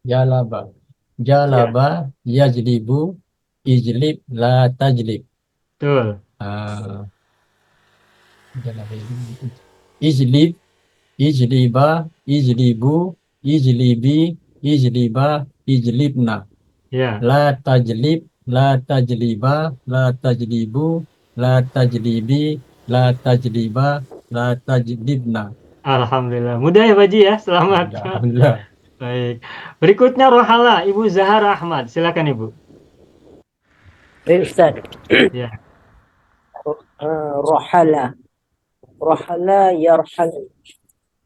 Speaker 3: Jalaba. Jalaba yajlibu ijlib la tajlib.
Speaker 1: Betul.
Speaker 3: Jalaba ijlib ijliba ijlibu ijlibi ijliba ijlibna.
Speaker 1: Ya.
Speaker 3: La tajlib la tajliba la tajlibu la tajlibi la tajliba la tajlibna.
Speaker 1: Alhamdulillah. Mudah ya Pak Haji ya. Selamat.
Speaker 3: Alhamdulillah.
Speaker 1: Baik. Berikutnya rohala, Ibu Zahara Ahmad. Silakan Ibu.
Speaker 6: Ustaz.
Speaker 1: Ya.
Speaker 6: Rohala. Rohala yarhal.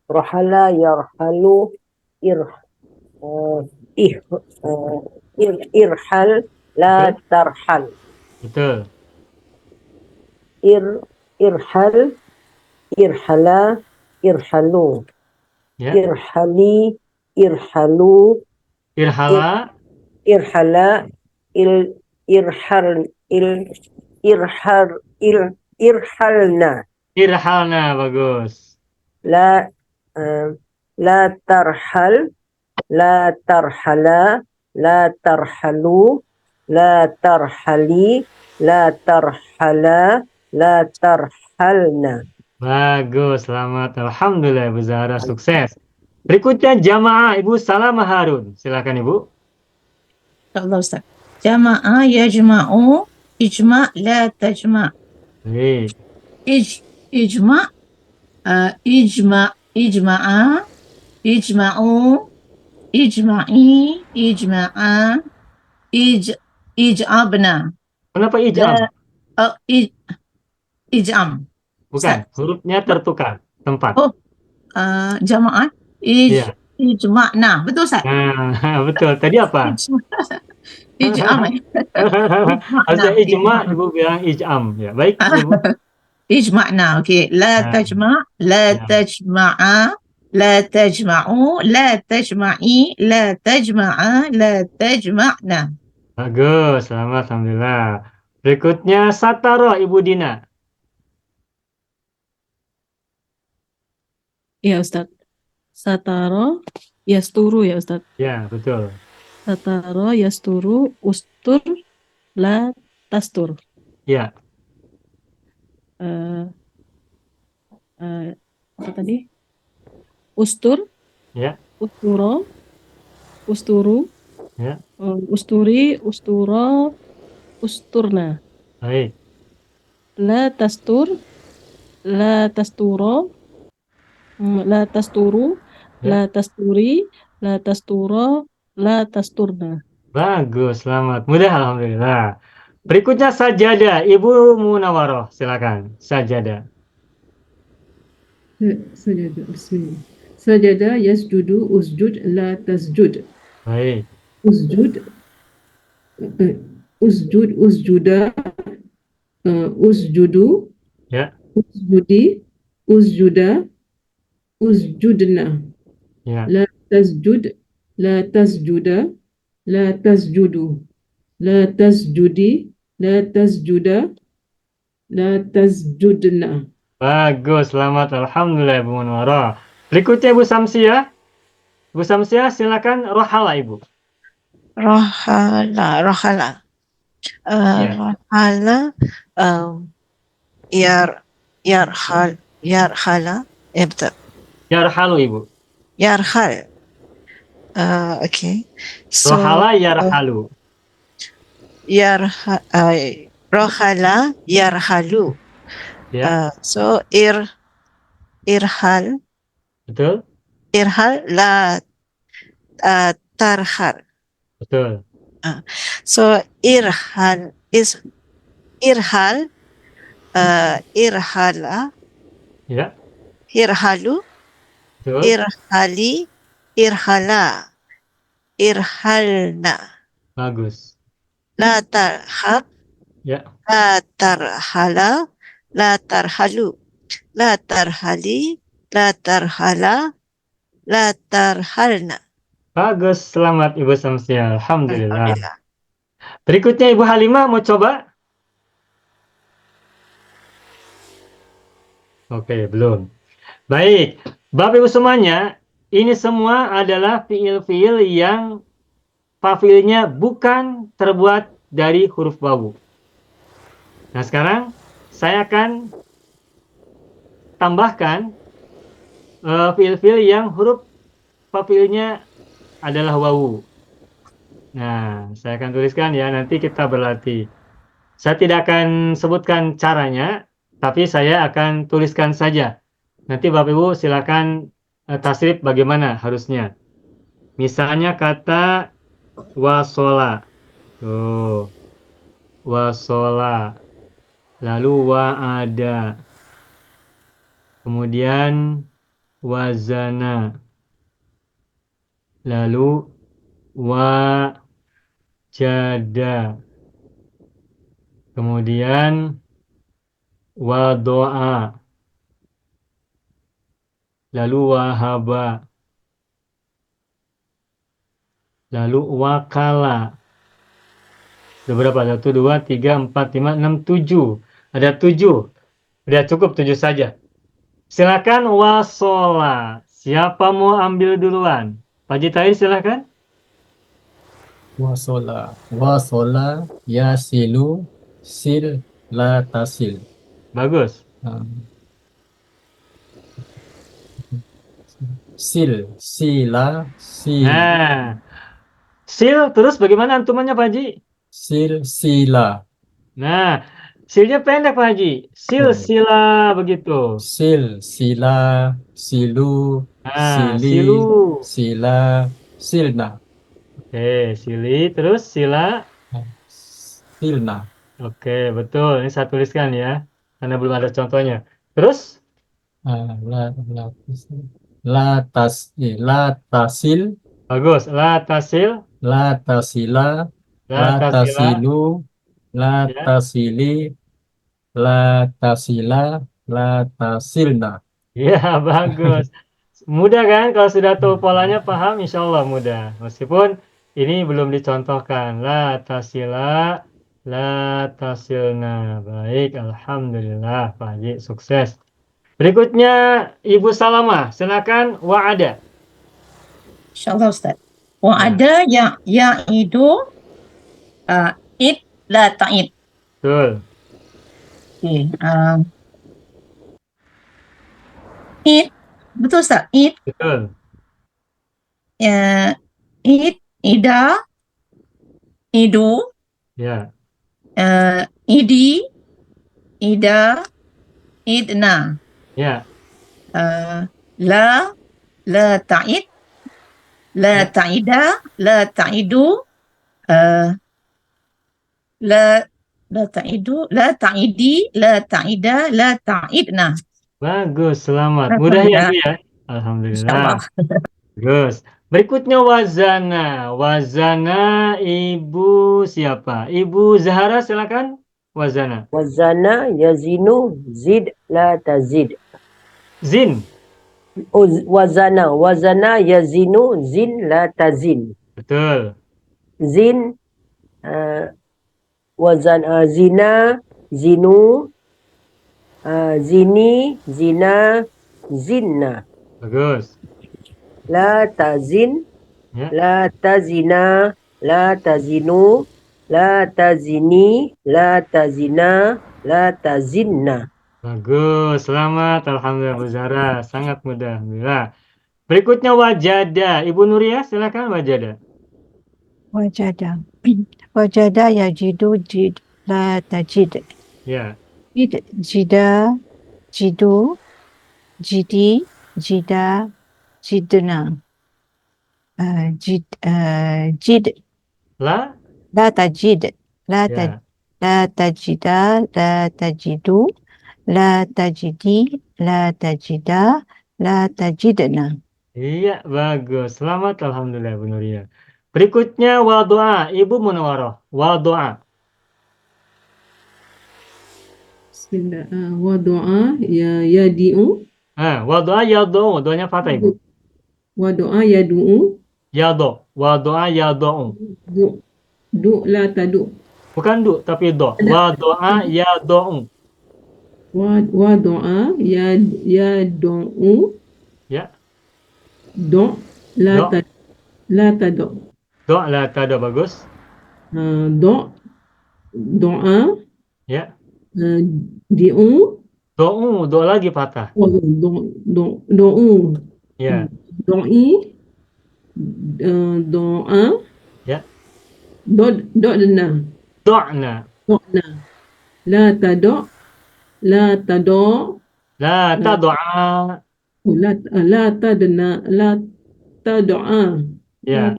Speaker 6: Rohala yarhalu ir ih irhal la
Speaker 1: Betul.
Speaker 6: tarhal.
Speaker 1: Betul.
Speaker 6: Irhal irhala irhalu.
Speaker 1: Ya.
Speaker 6: Irhali irhalu
Speaker 1: Irhala.
Speaker 6: irhala irhal irhalna.
Speaker 1: Irhalna. Bagus.
Speaker 6: La la tarhal la tarhala la tarhalu la tarhali la tarhala la tarhalna.
Speaker 1: Bagus. Selamat. Alhamdulillah Ibu Zahara. Sukses. Berikutnya jamaah Ibu Salamah Harun. Silakan Ibu.
Speaker 7: Allah Ustaz. Jama'a yajma'u, ijma' la tajma'.
Speaker 1: Baik.
Speaker 7: Ijma' ijma'a, ijma'u, ijma'i, ijma'a, ij'abna.
Speaker 1: Kenapa
Speaker 7: La,
Speaker 1: ijam?
Speaker 7: ij'am.
Speaker 1: Bukan. Hurufnya tertukar. Tempat.
Speaker 7: Oh, jamaah,
Speaker 1: Iya.
Speaker 7: ijma'na. Betul Ustaz?
Speaker 1: Nah, betul. Tadi apa?
Speaker 7: Ij'am.
Speaker 1: Harusnya ijma, Ibu bilang ijam. Ya, baik Ibu.
Speaker 7: ijma'na. Okey. La
Speaker 1: Nah,
Speaker 7: tajma', la
Speaker 1: ya.
Speaker 7: tajma'a, la tajma'u, la tajma'i, la tajma'a, la tajma'na.
Speaker 1: Bagus. Selamat. Alhamdulillah. Berikutnya Sataro Ibu Dina.
Speaker 8: Ya Ustaz. Sataro yasturu ya Ustaz.
Speaker 1: Ya, betul.
Speaker 8: Sataro yasturu ustur la tastur.
Speaker 1: Ya.
Speaker 8: Eh, apa tadi? Ustur,
Speaker 1: Ya.
Speaker 8: usturo, usturu,
Speaker 1: Ya.
Speaker 8: usturi, usturo, usturna.
Speaker 1: Baik.
Speaker 8: La tastur, la tasturo, la tasturu,
Speaker 1: Ya.
Speaker 8: la tasturi, la tasturo, la tasturna.
Speaker 1: Bagus. Selamat. Mudah. Alhamdulillah. Berikutnya sajadah Ibu Munawaroh. Silakan. Sajadah.
Speaker 4: Sajada. Bismillah. Sajada yasjudu usjud la tasjud.
Speaker 1: Baik.
Speaker 4: Usjud usjuda usjudu
Speaker 1: Ya.
Speaker 4: usjudi usjuda usjudna.
Speaker 1: Ya.
Speaker 4: La tasjud la tasjuda la tasjudu la tasjudi la tasjuda la tasjudna.
Speaker 1: Bagus. Selamat. Alhamdulillah Ibu Munawaroh. Berikutnya Ibu Samsiah. Ibu Samsiah silakan rohala Ibu.
Speaker 5: Rohala.
Speaker 1: Ya.
Speaker 5: Rohala. Yarhala. Betul.
Speaker 1: Yarhalu Ibu.
Speaker 5: Yarhal. Okay. So,
Speaker 1: Rohala yarhalu.
Speaker 5: rohala yarhalu.
Speaker 1: Ya.
Speaker 5: So irhal
Speaker 1: Betul.
Speaker 5: la tarhal.
Speaker 1: Betul.
Speaker 5: So irhal is irhal irhala
Speaker 1: Ya.
Speaker 5: irhalu
Speaker 1: Betul.
Speaker 5: irhali irhala irhalna
Speaker 1: Bagus.
Speaker 5: la tarhal
Speaker 1: Ya.
Speaker 5: la tarhala la tarhalu la tarhali la tarhala la tarhalna.
Speaker 1: Bagus. Selamat Ibu Samsiah. Alhamdulillah.
Speaker 5: Alhamdulillah.
Speaker 1: Berikutnya Ibu Halimah mau coba? Oke, belum. Baik. Bapak Ibu semuanya, ini semua adalah fiil-fiil yang fa'ilnya bukan terbuat dari huruf wawu. Nah, sekarang saya akan tambahkan fiil-fiil yang huruf fa'ilnya adalah wawu. Nah, saya akan tuliskan ya, nanti kita berlatih. Saya tidak akan sebutkan caranya, tapi saya akan tuliskan saja. Nanti Bapak Ibu silakan tasrif bagaimana harusnya. Misalnya kata wasola. Tuh. Wasola. Lalu wa'ada. Kemudian wazana. Lalu wajada. Kemudian wadoa. Lalu wahaba. Lalu wakala. Ada berapa? 1, 2, 3, 4, 5, 6, 7. Ada 7. Udah cukup 7 saja. Silakan wasola. Siapa mau ambil duluan? Pak Haji Tahir silakan.
Speaker 3: Wasola. Wasola yasilu sil la tasil.
Speaker 1: Bagus.
Speaker 3: Sil, sila, sil,
Speaker 1: Nah, sil terus bagaimana antumannya Pak Haji?
Speaker 3: sil, sila,
Speaker 1: Nah, silnya pendek Pak Haji. Sil, sila begitu.
Speaker 3: sil, sila, silu,
Speaker 1: Nah,
Speaker 3: sili,
Speaker 1: silu.
Speaker 3: sila, silna,
Speaker 1: Oke, sili terus sila.
Speaker 3: silna.
Speaker 1: Oke, betul. Ini saya tuliskan ya, karena belum ada contohnya. Terus?
Speaker 3: La tasil,
Speaker 1: Bagus. La tasil.
Speaker 3: la tasila,
Speaker 1: La
Speaker 3: la
Speaker 1: tasila.
Speaker 3: tasilu, la
Speaker 1: Ya.
Speaker 3: tasili, la tasila, la tasilna.
Speaker 1: Ya, bagus. Mudah kan? Kalau sudah tahu polanya, paham, insya Allah mudah. Meskipun ini belum dicontohkan. La tasila, la tasilna. Baik, alhamdulillah, Pak Haji, sukses. Berikutnya, Ibu Salamah, silakan wa'ada.
Speaker 7: InsyaAllah Ustaz. Wa'ada ya'idu id la ta'id.
Speaker 1: Betul.
Speaker 7: Okay. Id, betul Ustaz? Id,
Speaker 1: Betul.
Speaker 7: id, ida, idu,
Speaker 1: Ya.
Speaker 7: idi, ida, idna.
Speaker 1: Ya.
Speaker 7: La ta'id, la ta'ida, la ta'idu, la ta'idu, la ta'idi, la ta'ida, la ta'idna.
Speaker 1: Bagus, selamat. Mudah ya, Bu ya? Alhamdulillah.
Speaker 7: Insyaallah.
Speaker 1: Bagus. Berikutnya wazana. Wazana Ibu siapa? Ibu Zahara silakan. Wazana.
Speaker 6: Wazana yazinu zid la tazid.
Speaker 1: Zin.
Speaker 6: Oh, wazana yazinu zin la tazin.
Speaker 1: Betul.
Speaker 6: Zin zina zinu zini zina zinna.
Speaker 1: Bagus.
Speaker 6: La tazin
Speaker 1: Ya.
Speaker 6: la tazina la tazinu la tazini la tazina la tazinna.
Speaker 1: Bagus. Selamat. Alhamdulillah Bu Zahra. Sangat mudah. Alhamdulillah. Berikutnya wajada. Ibu Nuria silakan wajada.
Speaker 2: Wajada. Wajada yajidu jid la tajid.
Speaker 1: Ya.
Speaker 2: Jid, jida, jidu, jidi, jida, jidna. Jid,
Speaker 1: La.
Speaker 2: la tajid, la
Speaker 1: Ya.
Speaker 2: tajida, la tajidu, la tajidi, la tajida, la tajidna.
Speaker 1: Iya, bagus. Selamat, alhamdulillah, Bu Nuria. Berikutnya wadoa, Ibu Munawwaroh. Wadoa.
Speaker 4: Bismillah. Wadu'a yadi'u.
Speaker 1: Wadoa yado, doanya fathah Ibu.
Speaker 4: Wadu'a yadu'u.
Speaker 1: Yado, wadoa yado.
Speaker 4: Du la tadu.
Speaker 1: Bukan du, tapi do. Wadoa yado.
Speaker 4: Wadu'a yadu'u.
Speaker 1: Ya.
Speaker 4: Do la
Speaker 1: Do.
Speaker 4: tadu.
Speaker 1: Do la tada, bagus.
Speaker 4: Do'a
Speaker 1: Ya.
Speaker 4: di'u.
Speaker 1: Do lagi patah.
Speaker 4: Do'u.
Speaker 1: Ya.
Speaker 4: Do'i. Do'a.
Speaker 1: Ya.
Speaker 4: Do'na.
Speaker 1: Do'na.
Speaker 4: Do'na. La tado. La tado.
Speaker 1: La tad'a.
Speaker 4: لا تدنا لا تدعى لا
Speaker 1: Ya,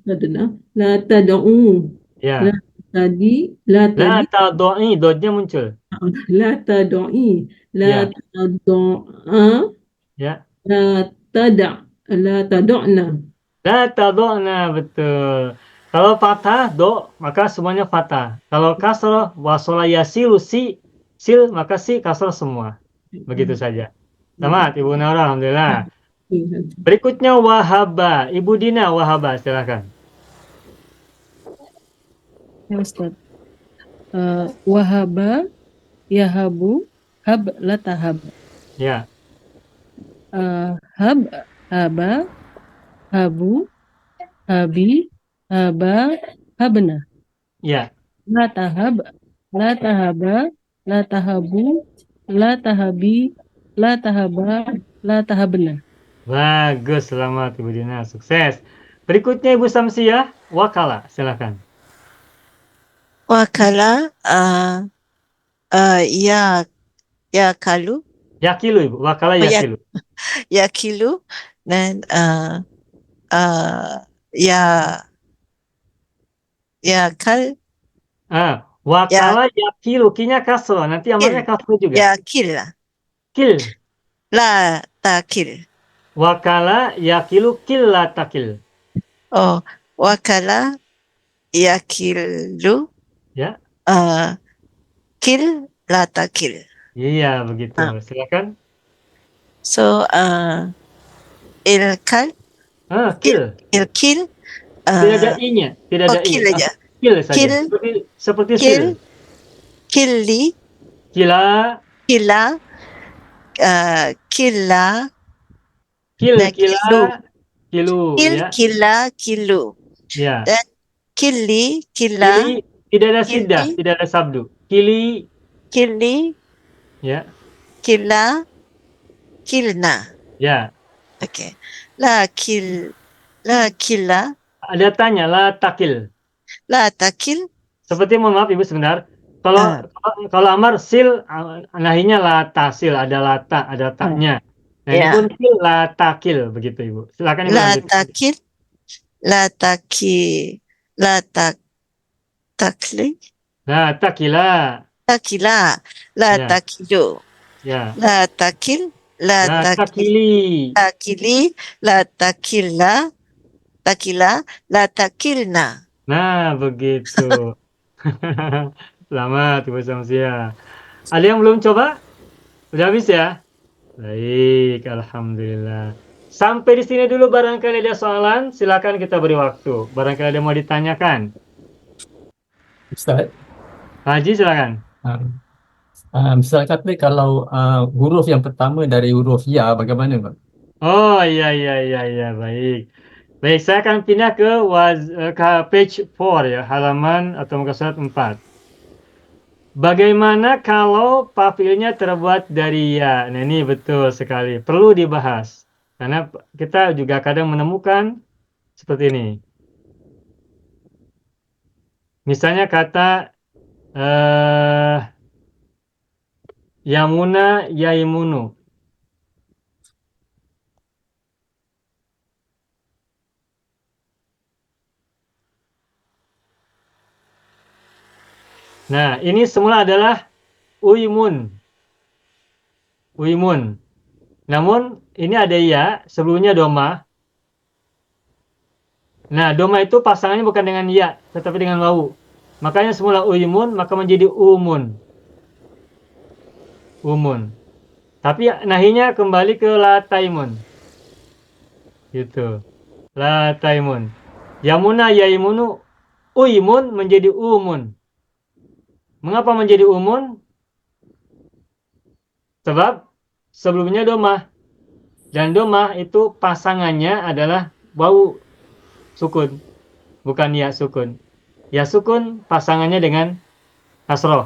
Speaker 4: تدنا لا تدعو لا
Speaker 1: ya.
Speaker 4: تدي لا
Speaker 1: La
Speaker 4: تدي
Speaker 1: tad'i, dotnya muncul.
Speaker 4: لا تدعي لا
Speaker 1: Ya,
Speaker 4: تدع
Speaker 1: ya.
Speaker 4: لا تدع لا تدعنا
Speaker 1: La tad'na, betul. Kalau fathah, do, maka semuanya fathah. Kalau kasroh, wasola yasilu, sil, maka si, kasroh semua. Begitu saja. Selamat, Ibu Naura, Alhamdulillah. Berikutnya wahaba. Ibu Dina, wahaba, silakan.
Speaker 8: Ya Ustaz. Wahaba, yahabu, hab, latahab.
Speaker 1: Ya,
Speaker 8: Hab, haba, habu, habi, haba, habna.
Speaker 1: ya.
Speaker 8: Latahab, latahaba, latahabu, latahabi, latahaba, latahabna.
Speaker 1: Bagus, selamat Ibu Dina, sukses. Berikutnya Ibu Samsiah, wakala, silakan.
Speaker 5: Wakala ya kalu
Speaker 1: Yakilu Ibu, wakala
Speaker 5: ya
Speaker 1: yakilu.
Speaker 5: kilu dan ya kal
Speaker 1: Wakala yakilu, kinya kasro, nanti amalnya kasro juga.
Speaker 5: ya kil
Speaker 1: Kil.
Speaker 5: la takil.
Speaker 1: Wakala yakilu kil la takil.
Speaker 5: Oh, wakala yakilu
Speaker 1: Ya,
Speaker 5: kil la takil.
Speaker 1: iya begitu. Silakan.
Speaker 5: So ilkal
Speaker 1: Kil.
Speaker 5: ilkil
Speaker 1: Tidak ada i-nya, tidak ada
Speaker 5: kil
Speaker 1: i.
Speaker 5: aja.
Speaker 1: Kil saja.
Speaker 5: Kil.
Speaker 1: Seperti
Speaker 5: Kil.
Speaker 1: sil.
Speaker 5: Kili
Speaker 1: Kila.
Speaker 5: kila kila
Speaker 1: Kil,
Speaker 5: nah,
Speaker 1: kila.
Speaker 5: kilu.
Speaker 1: Kilu,
Speaker 5: Kil
Speaker 1: ya.
Speaker 5: kila kilu.
Speaker 1: Ya.
Speaker 5: Dan kili kila
Speaker 1: Kili, tidak ada
Speaker 5: kili.
Speaker 1: sidah, tidak ada sabdu. Kili,
Speaker 5: kili
Speaker 1: ya.
Speaker 5: kila kilna.
Speaker 1: Ya.
Speaker 5: Okay. La kila
Speaker 1: Ada tanya, la takil.
Speaker 5: la takil.
Speaker 1: Seperti, mohon maaf Ibu sebentar. Kalau amar sil, nahinya la tasil, ada lata, ada taknya. Nah, ini pun kil, la takil, begitu Ibu. Silakan Ibu
Speaker 5: La
Speaker 1: lanjut.
Speaker 5: takil la takli
Speaker 1: La takila.
Speaker 5: takila la
Speaker 1: Ya.
Speaker 5: takilu
Speaker 1: Ya.
Speaker 5: la takil la
Speaker 1: La
Speaker 5: takili
Speaker 1: takili.
Speaker 5: la takila takila la takilna.
Speaker 1: Nah, begitu. Selamat Ibu Samsia. Ada yang belum coba? Udah habis ya? Baik, alhamdulillah. Sampai di sini dulu, barangkali ada soalan, silakan kita beri waktu. Barangkali ada mau ditanyakan.
Speaker 3: Ustaz,
Speaker 1: Haji, silakan.
Speaker 3: misalkan kalau huruf yang pertama dari huruf ya, bagaimana Pak?
Speaker 1: Oh, iya, baik. Baik, saya akan pindah ke page 4 ya, halaman atau muka surat 4. Bagaimana kalau pafilnya terbuat dari ya? Nah, ini betul sekali. Perlu dibahas. Karena kita juga kadang menemukan seperti ini. Misalnya kata Yamuna, Yaimunu. Nah, ini semula adalah Uimun. Uimun. Namun, ini ada ya, sebelumnya doma. Nah, doma itu pasangannya bukan dengan ya, tetapi dengan wawu. Makanya semula Uimun, maka menjadi Umun. Umun. Tapi nahinya kembali ke Lataimun. Gitu. Lataimun. Yamuna, Yaimunu, Uimun menjadi Umun. Mengapa menjadi umun? Sebab sebelumnya domah. Dan domah itu pasangannya adalah wawu sukun. Bukan ya sukun. Ya sukun pasangannya dengan kasroh.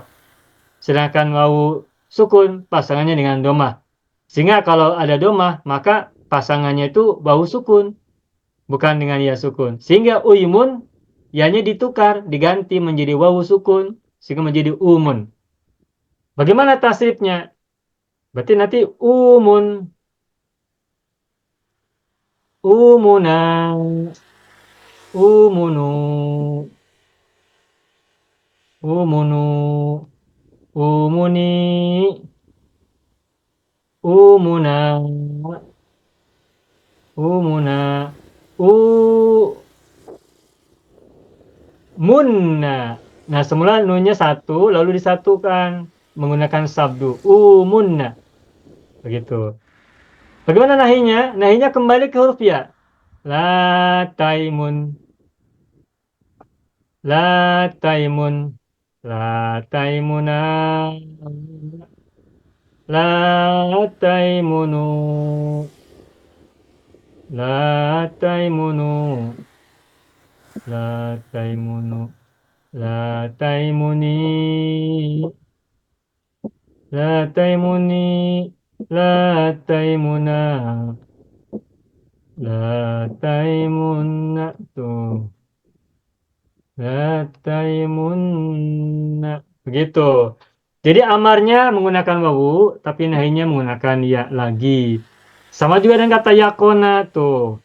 Speaker 1: Sedangkan wawu sukun pasangannya dengan domah. Sehingga kalau ada domah, maka pasangannya itu wawu sukun. Bukan dengan ya sukun. Sehingga uimun, ya-nya ditukar, diganti menjadi wawu sukun. Sehingga menjadi umun. Bagaimana tasrifnya? Berarti nanti umun, umuna, umunu, umunu, umuni, umuna, umuna, munna. Nah, semula nunnya satu, lalu disatukan menggunakan sabdu. Umunna. Begitu. Bagaimana nahinya? Nahinya kembali ke huruf ya. La taimun. La taimun. La taimuna. La taimunu. La taimunu. La taimunu. La taimuni. La taimuni. La taimuna. La taimuna. Tuh. La taimunna. Begitu. Jadi amarnya menggunakan wawu, tapi nahinya menggunakan ya lagi. Sama juga dengan kata yakona tuh.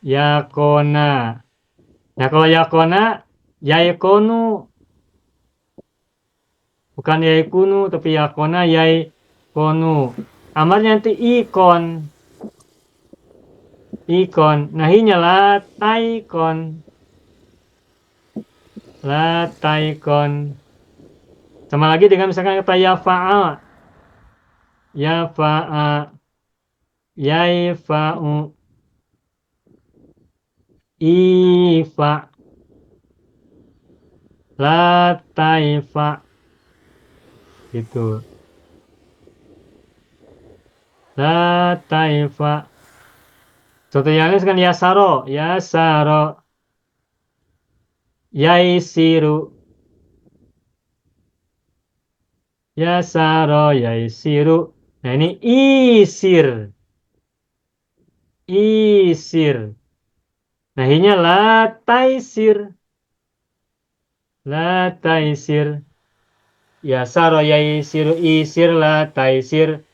Speaker 1: Yakona. Nah kalau yakona, yaikonu. Bukan yaikunu, tapi yakona, yaikonu. Amarnya nanti ikon. Ikon. Nahinya la taikon. La taikon. Sama lagi dengan misalkan kata yafa'a. Yafa'a. Yaifa'u. Ifa. La taifa. Gitu. La taifa. Contoh yang lain misalkan yasaro. Yasaro. Yaisiru. Yasaro. Yaisiru. Nah ini isir. Isir. Nahinya la taisir. La taisir. Yasaro yaisiru isir la taisir.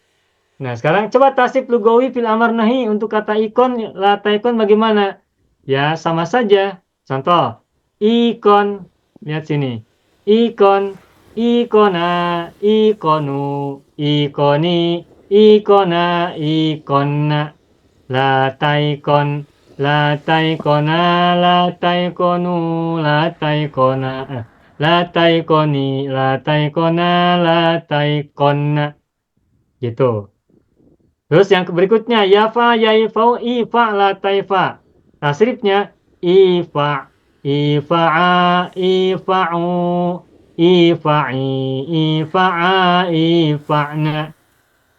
Speaker 1: Nah, sekarang coba tasib lugawi fil amar nahi untuk kata ikon, la taikon bagaimana? Ya, sama saja. Contoh, ikon. Lihat sini. Ikon, ikona, ikonu, ikoni, ikona, ikonna. La taikon, la taikona, la taikonu, la taikona. La taikoni, la taikona, la taikonna. Gitu. Terus yang berikutnya yafa, yaifau, ifa, la taifa. Tasrifnya ifa, ifa'a, ifa'u, ifa'i, ifa'a, ifa'na.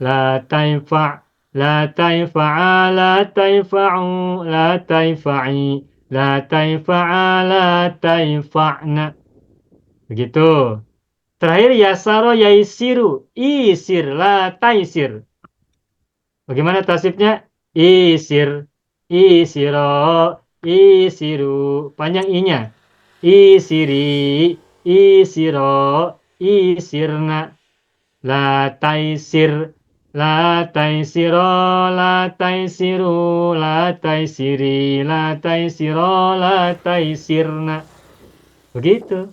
Speaker 1: La taifa, la taifa'a, la taifa'u, la taifa'i, la taifa'a, la taifa'na. Begitu. Terakhir yasaro yaisiru, isir, la taisir. Bagaimana tasifnya? Isir, isiro, isiru. Panjang i-nya. Isiri, isiro, isirna. La taisir, la taisiro, la taisiru, la taisiri, la taisiro, la taisirna. Begitu.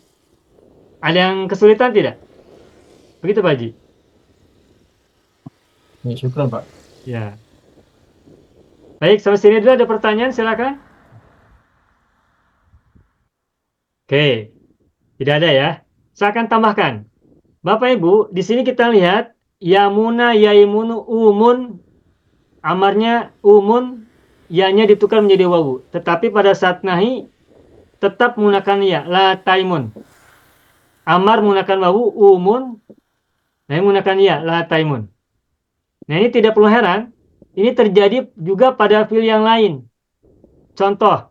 Speaker 1: Ada yang kesulitan tidak? Begitu Pak Haji?
Speaker 3: Ya, syukur Pak.
Speaker 1: Ya. Baik, sampai sini dulu ada pertanyaan, silakan. Oke, tidak ada ya. Saya akan tambahkan. Bapak Ibu, di sini kita lihat yamuna, yaimunu, umun, amarnya umun, ya-nya ditukar menjadi wawu. Tetapi pada saat nahi tetap menggunakan ya, la taimun. Amar menggunakan wawu, umun, nahi menggunakan ya, la taimun. Nah ini tidak perlu heran, ini terjadi juga pada fiil yang lain. Contoh,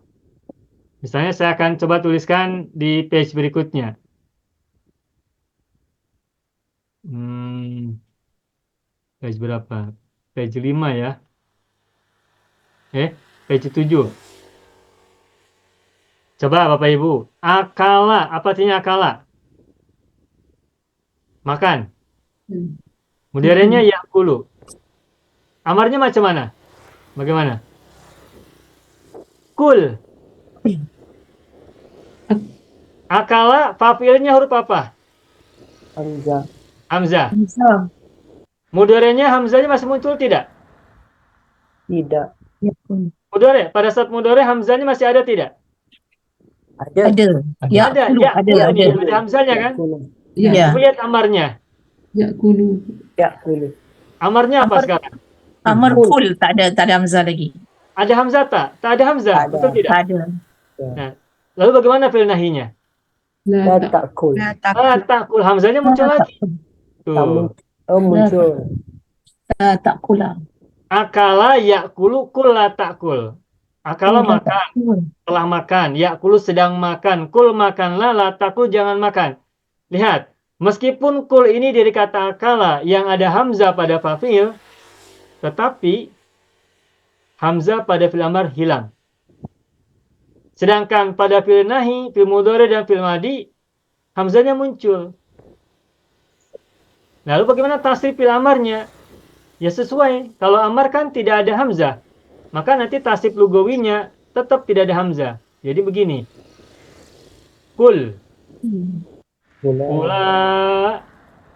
Speaker 1: misalnya saya akan coba tuliskan di page berikutnya. Page berapa? Page 5 ya. Page 7. Coba Bapak Ibu. Akala. Apa artinya akala? Makan. Mudhari'nya ya'kulu. Amarnya macam mana? Bagaimana? Kul. Akala, fa'ilnya huruf apa?
Speaker 6: Hamzah.
Speaker 1: Hamzah.
Speaker 7: Hamzah.
Speaker 1: Mudhari'nya hamzahnya masih muncul tidak?
Speaker 6: Tidak.
Speaker 7: Yakul.
Speaker 1: Mudhari', pada saat mudhari' hamzahnya masih ada tidak?
Speaker 6: Ada.
Speaker 7: Ada.
Speaker 1: Ada,
Speaker 7: Yakulu.
Speaker 1: ya,
Speaker 7: Ada.
Speaker 1: ada hamzahnya kan?
Speaker 6: Ya'kulu.
Speaker 4: Ya.
Speaker 7: Ya.
Speaker 1: Lihat amarnya.
Speaker 4: Ya'kulu.
Speaker 6: Ya'kulu.
Speaker 1: Amarnya apa
Speaker 7: Amar-
Speaker 1: sekarang?
Speaker 7: Amar kul. Tak ada Hamzah lagi.
Speaker 1: Ada hamzah tak? Tak ada hamzah,
Speaker 6: Tak ada.
Speaker 1: betul tidak?
Speaker 7: Tak ada.
Speaker 1: Nah, lalu bagaimana fi'il nahinya?
Speaker 4: La
Speaker 6: La
Speaker 4: tak.
Speaker 6: ta'kul.
Speaker 2: La
Speaker 1: Ah, takul, hamzahnya muncul lagi.
Speaker 6: Tak
Speaker 1: Tuh.
Speaker 6: muncul. Oh, muncul.
Speaker 7: Tak kula.
Speaker 1: Akala ya'kulu kul la ta'kul. Akala
Speaker 7: Kul, la
Speaker 1: makan,
Speaker 7: ta'kul.
Speaker 1: telah makan. Ya'kulu sedang makan. Kul makanlah, la ta'kul jangan makan. Lihat, meskipun kul ini dari kata akala yang ada hamzah pada fa'il, tetapi hamzah pada fi'il amar hilang. Sedangkan pada fi'il nahi, fi'il mudhari dan fi'il madi, hamzahnya muncul. Lalu bagaimana tasrif fi'il amarnya? Ya sesuai. Kalau amar kan tidak ada hamzah, maka nanti tasrif lugawinya tetap tidak ada hamzah. Jadi begini. Kul.
Speaker 6: Kula.
Speaker 1: Kula.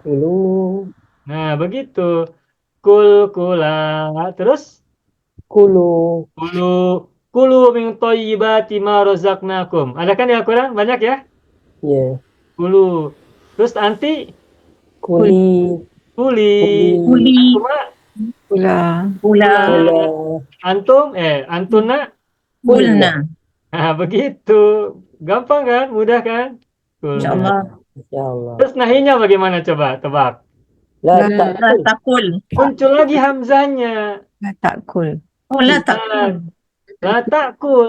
Speaker 6: Kulu.
Speaker 1: Nah, begitu. Kul kula. Terus
Speaker 6: Kulu.
Speaker 1: kulu. Kulu min thayyibati ma razaqnakum. Ada kan di Al-Quran? Banyak ya?
Speaker 6: Ya.
Speaker 1: Kulu. Terus nanti
Speaker 6: Kuli.
Speaker 1: kuli.
Speaker 7: Kuli.
Speaker 1: Cuma
Speaker 2: Kula.
Speaker 7: Kula.
Speaker 6: Kula.
Speaker 1: antum, antuna.
Speaker 7: Kulna.
Speaker 1: Nah, begitu. Gampang kan? Mudah kan? Kulna.
Speaker 7: InsyaAllah.
Speaker 6: InsyaAllah.
Speaker 1: Terus nahinya bagaimana coba? Tebak.
Speaker 6: La
Speaker 4: La
Speaker 7: La
Speaker 6: ta'kul.
Speaker 7: takul.
Speaker 1: Muncul lagi hamzahnya.
Speaker 2: La takul.
Speaker 7: Oh, la takul.
Speaker 1: La takul.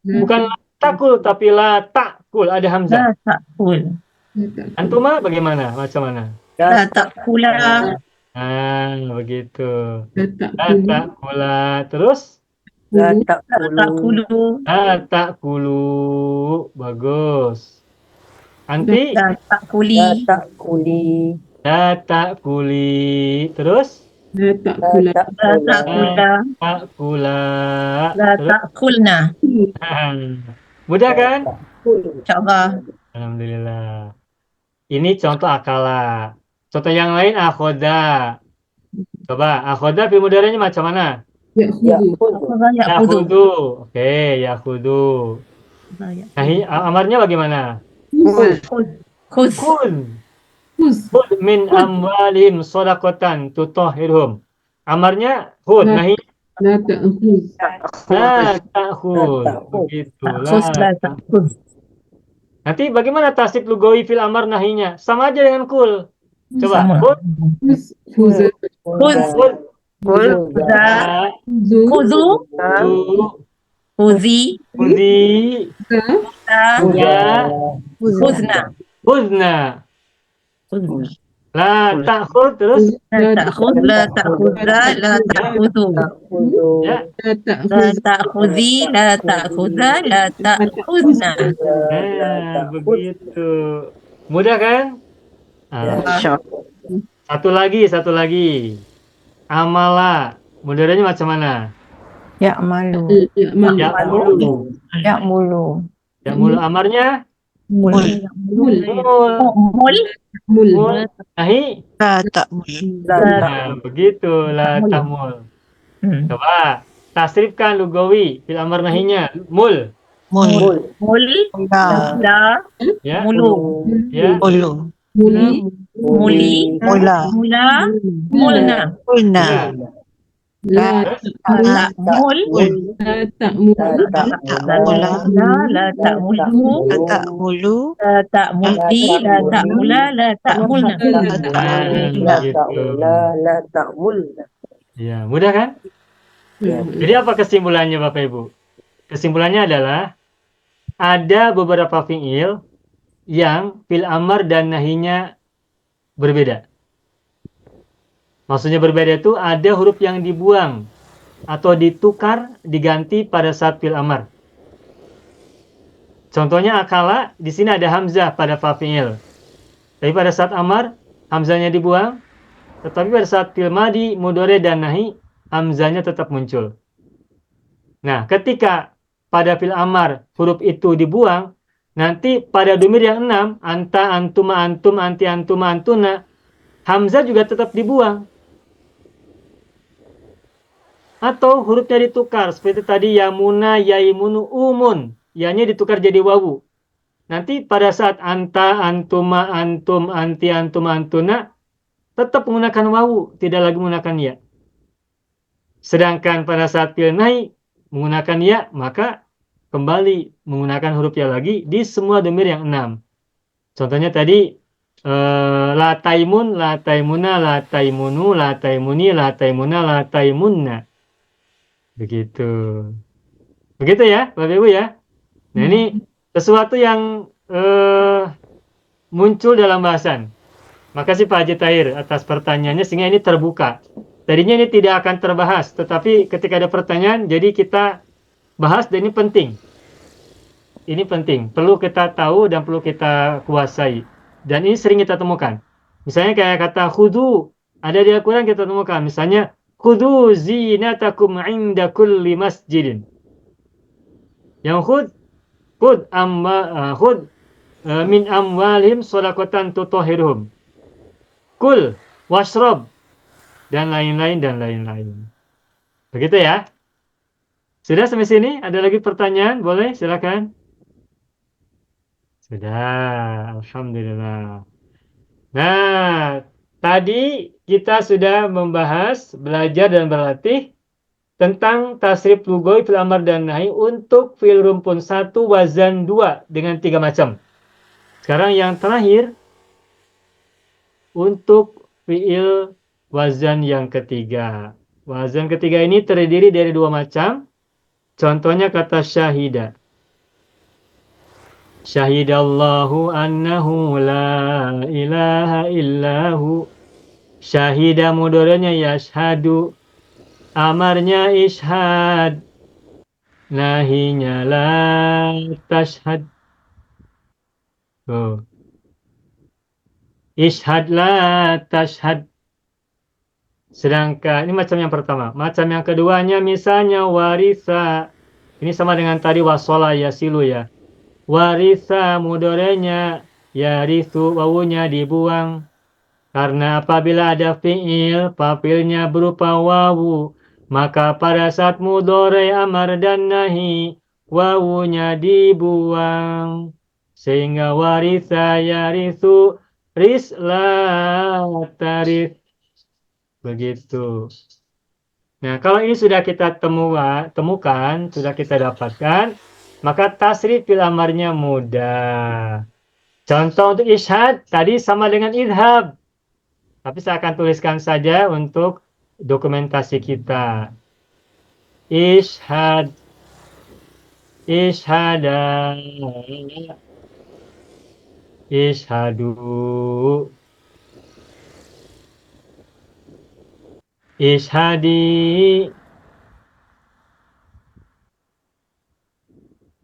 Speaker 1: Bukan la takul, tapi la takul. Ada hamzah.
Speaker 7: La takul.
Speaker 1: Antuma bagaimana? Macam mana?
Speaker 7: La takula.
Speaker 1: Nah, begitu.
Speaker 4: La
Speaker 1: La takula. Terus?
Speaker 6: La
Speaker 7: La
Speaker 6: ta'kulu.
Speaker 7: takulu.
Speaker 1: La takulu. Bagus. Anti?
Speaker 7: La takuli.
Speaker 6: La ta'kuli.
Speaker 1: La takuli. Terus?
Speaker 4: La
Speaker 6: La
Speaker 4: ta'kula.
Speaker 7: La
Speaker 6: ta'kula.
Speaker 7: takula.
Speaker 1: Takula.
Speaker 7: La
Speaker 1: Terus?
Speaker 7: takulna.
Speaker 1: Mudah kan?
Speaker 7: InsyaAllah.
Speaker 1: Alhamdulillah. Ini contoh akala. Contoh yang lain akhoda. Coba akhoda fi mudhari'nya macam mana?
Speaker 4: Ya'khudhu.
Speaker 7: Allah ya'khudhu.
Speaker 1: Yahudu. Oke, yahudu. Amarnya bagaimana?
Speaker 2: Kul.
Speaker 7: Khuz.
Speaker 1: Kun.
Speaker 4: Khuz.
Speaker 1: Khud min amwalihim shadaqatan tutahhiruhum. Amarnya khud.
Speaker 4: Nah.
Speaker 1: Nahi
Speaker 4: La ta'khudh.
Speaker 1: la ta'khud.
Speaker 6: La ta'khud.
Speaker 1: Begitu.
Speaker 7: Khuz la ta'khudh.
Speaker 1: Nanti bagaimana tasrif lugawi fil amar nahinya? Sama aja dengan kul. Coba.
Speaker 7: Sama.
Speaker 1: Khud.
Speaker 4: Khuz. Khuza.
Speaker 7: Khuz.
Speaker 1: Khud.
Speaker 7: Kul. Khuza.
Speaker 4: Khuzu.
Speaker 7: Khuzu.
Speaker 1: Khud.
Speaker 7: Khuzi.
Speaker 1: Khudi.
Speaker 4: Khuza.
Speaker 1: Ya.
Speaker 7: Khuzna.
Speaker 1: Khudna.
Speaker 7: Khuzna.
Speaker 1: La ta'khud terus.
Speaker 7: La ta'khudh. La ta'khudha. La ta'khudhu.
Speaker 6: Ta'kulu.
Speaker 1: Ya.
Speaker 4: La
Speaker 7: La
Speaker 4: ta'khudh.
Speaker 7: ta'khudhi. La ta'khudha. La ta'khudna.
Speaker 1: Nah, begitu. Mudah kan? Ah, satu lagi. Amala. Mudhari'nya macam mana?
Speaker 2: Ya'malu.
Speaker 4: Ya'mal.
Speaker 1: Ya'mulu.
Speaker 2: Ya'mulu.
Speaker 1: Ya'mulu amarnya?
Speaker 2: Mul.
Speaker 4: Mul.
Speaker 1: Mul.
Speaker 7: Mul.
Speaker 4: Mul.
Speaker 1: Mul. Nahi?
Speaker 5: La ta'mul.
Speaker 1: Nah, begitu. La ta'mul. Coba. Tasrifkan lugawi. Fil amar nahinya. Mul.
Speaker 5: Mul.
Speaker 7: Mul.
Speaker 5: La.
Speaker 7: La.
Speaker 1: Ya.
Speaker 7: Mulu.
Speaker 1: Ya.
Speaker 5: Ulu.
Speaker 4: Muli.
Speaker 7: Muli.
Speaker 5: Mula.
Speaker 7: Mula. Mulna.
Speaker 5: Ulna.
Speaker 4: La
Speaker 7: Ta'mul.
Speaker 4: La ta'mul.
Speaker 7: La ta'mulhu.
Speaker 5: La ta'mulu.
Speaker 7: La ta'multi. La ta'mula. La ta'mulna.
Speaker 5: La ta'mulu.
Speaker 6: La
Speaker 1: Begitu.
Speaker 6: ta'ula. La ta'mul.
Speaker 1: Ya, mudah kan? Jadi apa kesimpulannya Bapak Ibu? Kesimpulannya adalah ada beberapa fi'il yang fil amar dan nahinya berbeda. Maksudnya berbeda itu ada huruf yang dibuang atau ditukar, diganti pada saat fil amar. Contohnya akala, di sini ada hamzah pada fa fi'il. Tapi pada saat amar, hamzahnya dibuang, Tetapi pada saat fi'il madi, mudhari dan nahi, hamzanya tetap muncul. Nah, ketika pada fi'il amar huruf itu dibuang, nanti pada domir yang 6, anta, antuma, antum, anti, antuma, antuna, hamzah juga tetap dibuang. Atau hurufnya ditukar, seperti tadi yamuna, yaimunu, umun. Ya-nya ditukar jadi wawu. Nanti pada saat anta, antuma, antum, anti, antuma, antuna, tetap menggunakan wawu, tidak lagi menggunakan ya. Sedangkan pada saat fi'il nahi menggunakan ya, maka kembali menggunakan huruf ya lagi di semua domir yang 6. Contohnya tadi la taimun, la taimuna, la taimunu, la taimuni, la taimuna, la taimunna. Begitu. Begitu ya, Bapak Ibu ya. Nah, ini sesuatu yang muncul dalam bahasan. Makasih Pak Haji Tahir atas pertanyaannya sehingga ini terbuka. Tadinya ini tidak akan terbahas, tetapi ketika ada pertanyaan, jadi kita bahas dan ini penting. Ini penting, perlu kita tahu dan perlu kita kuasai. Dan ini sering kita temukan. Misalnya kayak kata khudu, ada di Al-Quran kita temukan. Misalnya, khudu zinatakum inda kulli masjidin. Yang khud min amwalihim shadaqatan tutahhiruhum. Kul, washrob, dan lain-lain, dan lain-lain. Begitu ya. Sudah sampai sini? Ada lagi pertanyaan? Boleh, silakan. Sudah, Alhamdulillah. Nah, tadi kita sudah membahas, belajar dan berlatih tentang tasrif lugawi fil amar dan nahi untuk fi'il rumpun 1, wazan 2 dengan 3 macam. Sekarang yang terakhir, untuk fi'il wazan yang ketiga. Wazan ketiga ini terdiri dari 2 macam. Contohnya kata syahida. Syahidallahu annahu la ilaha illahu. Syahida mudhari'nya yashhadu. Amarnya ishhad. Nahinya la tashhad. Oh. Ishhad la tashhad. Sedangkan ini macam yang pertama. Macam yang keduanya misalnya warisa. Ini sama dengan tadi wasola yasilu ya. Warisa mudhari'nya yarithu, wawunya dibuang. Karena apabila ada fi'il, fa'ilnya berupa wawu, maka pada saat mudhari' amar dan nahi, wawunya dibuang. Sehingga warisa yarithu risla tarif. Begitu. Nah, kalau ini sudah kita temukan, sudah kita dapatkan, maka tasrif fil amarnya mudah. Contoh untuk ishad tadi sama dengan idhab. Tapi saya akan tuliskan saja untuk dokumentasi kita. Ishad. Ishada. Ishadu. Ishadi.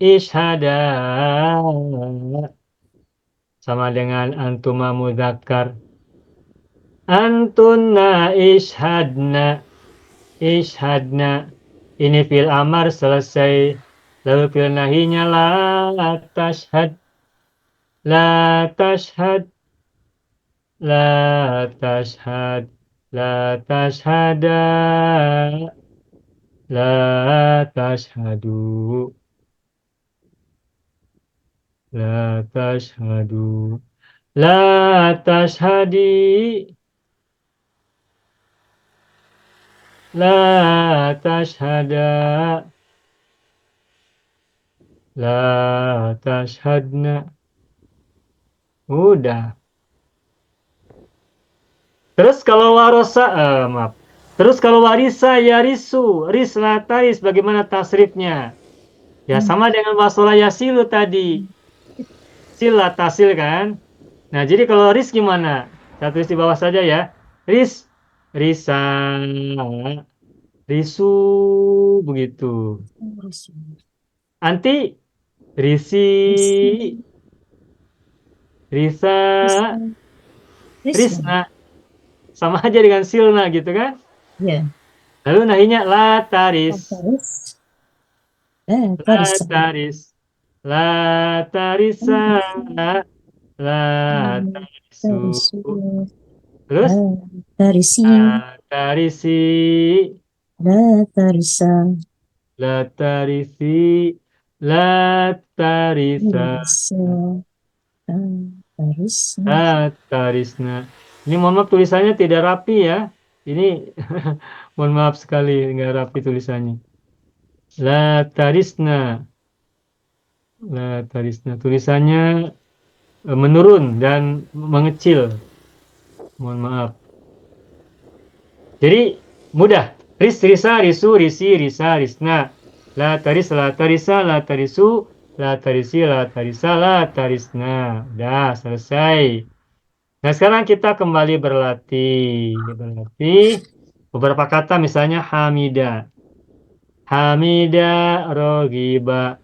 Speaker 1: Ishada. Sama dengan antuma mudzakkar. Antunna ishadna. Ishadna. Ini fi'il amar selesai. Lalu fi'il nahinya la tashhad. La tashhad. La tashhad. La tashhada. La tashhadu. La tashhadu. La tashhadi. La tashhada. La tashhadna. Udah. Terus kalau Terus kalau warisa yarisu, risla taris, bagaimana tasrifnya? Ya sama dengan wasola yasilu tadi. Sila tasil kan? Nah, jadi kalau ris gimana? Saya tulis di bawah saja ya. Ris, risa, risu, begitu. Anti, risi, risa, risna. sama aja dengan silna gitu kan.
Speaker 7: Ya.
Speaker 1: Lalu nahinya la taris.
Speaker 7: La
Speaker 1: La
Speaker 7: tarisa.
Speaker 1: taris. La tarisa. La tarisu.
Speaker 7: Tarisu.
Speaker 1: Terus
Speaker 7: La tarisi.
Speaker 1: la tarisi.
Speaker 7: La tarisa.
Speaker 1: La tarisi. La tarisa.
Speaker 7: Tarisa. La tarisa.
Speaker 1: La tarisna. Ini mohon maaf tulisannya tidak rapi ya. Ini mohon maaf sekali nggak rapi tulisannya. La tarisna. La tarisna. Tulisannya menurun dan mengecil. Mohon maaf. Jadi mudah. Risa, risu, risi, risa, risna. La taris, la tarisa, la tarisu, la tarisi, la tarisa, la tarisna. Udah selesai. Nah sekarang kita kembali berlatih. Berlatih beberapa kata misalnya hamida. Hamida, rogiba.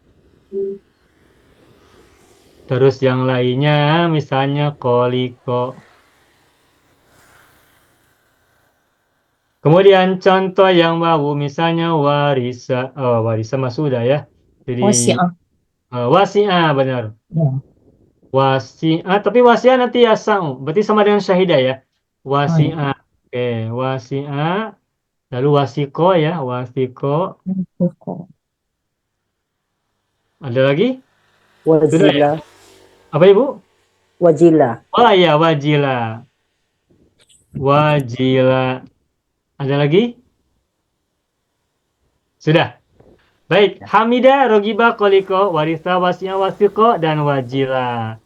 Speaker 1: Terus yang lainnya misalnya koliko. Kemudian contoh yang baru misalnya warisa. Oh, warisa mah sudah ya. Jadi
Speaker 7: Wasi'ah.
Speaker 1: wasi'ah benar.
Speaker 7: Ya.
Speaker 1: Wasi'ah, tapi wasi'ah nanti yasa'u. Berarti sama dengan syahidah ya. Wasi'ah. Oke, wasi'ah. Lalu wasiko ya, wasiko.
Speaker 7: Buku.
Speaker 1: Ada lagi? Sudah ya?
Speaker 6: Wajila.
Speaker 1: Apa Ibu?
Speaker 6: Wajila.
Speaker 1: Oh ya, wajila. Wajila. Ada lagi? Sudah. Baik, hamida, rogiba, koliko, warisa, wasi'ah, wasiko, dan wajila.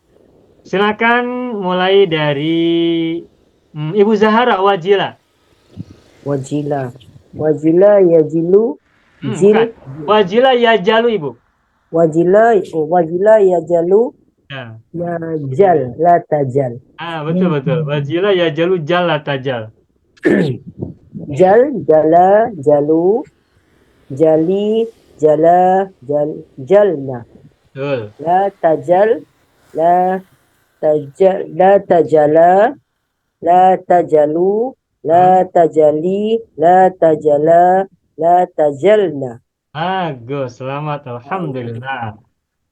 Speaker 1: Silakan mulai dari Ibu Zahara, wajila.
Speaker 6: Wajila. Wajila yajilu. Jil.
Speaker 1: Bukan. Wajila yajalu Ibu.
Speaker 6: Wajila. Wajila yajalu.
Speaker 1: Ya.
Speaker 6: Yajal. La tajal.
Speaker 1: Betul. Wajila yajalu jal la tajal.
Speaker 6: Jal. Jala. Jalu. Jali. Jala. Jalna.
Speaker 1: Betul.
Speaker 6: La tajal. La tajal. La tajala. La tajalu. La tajali. La tajala. La tajalna.
Speaker 1: Bagus, selamat. Alhamdulillah.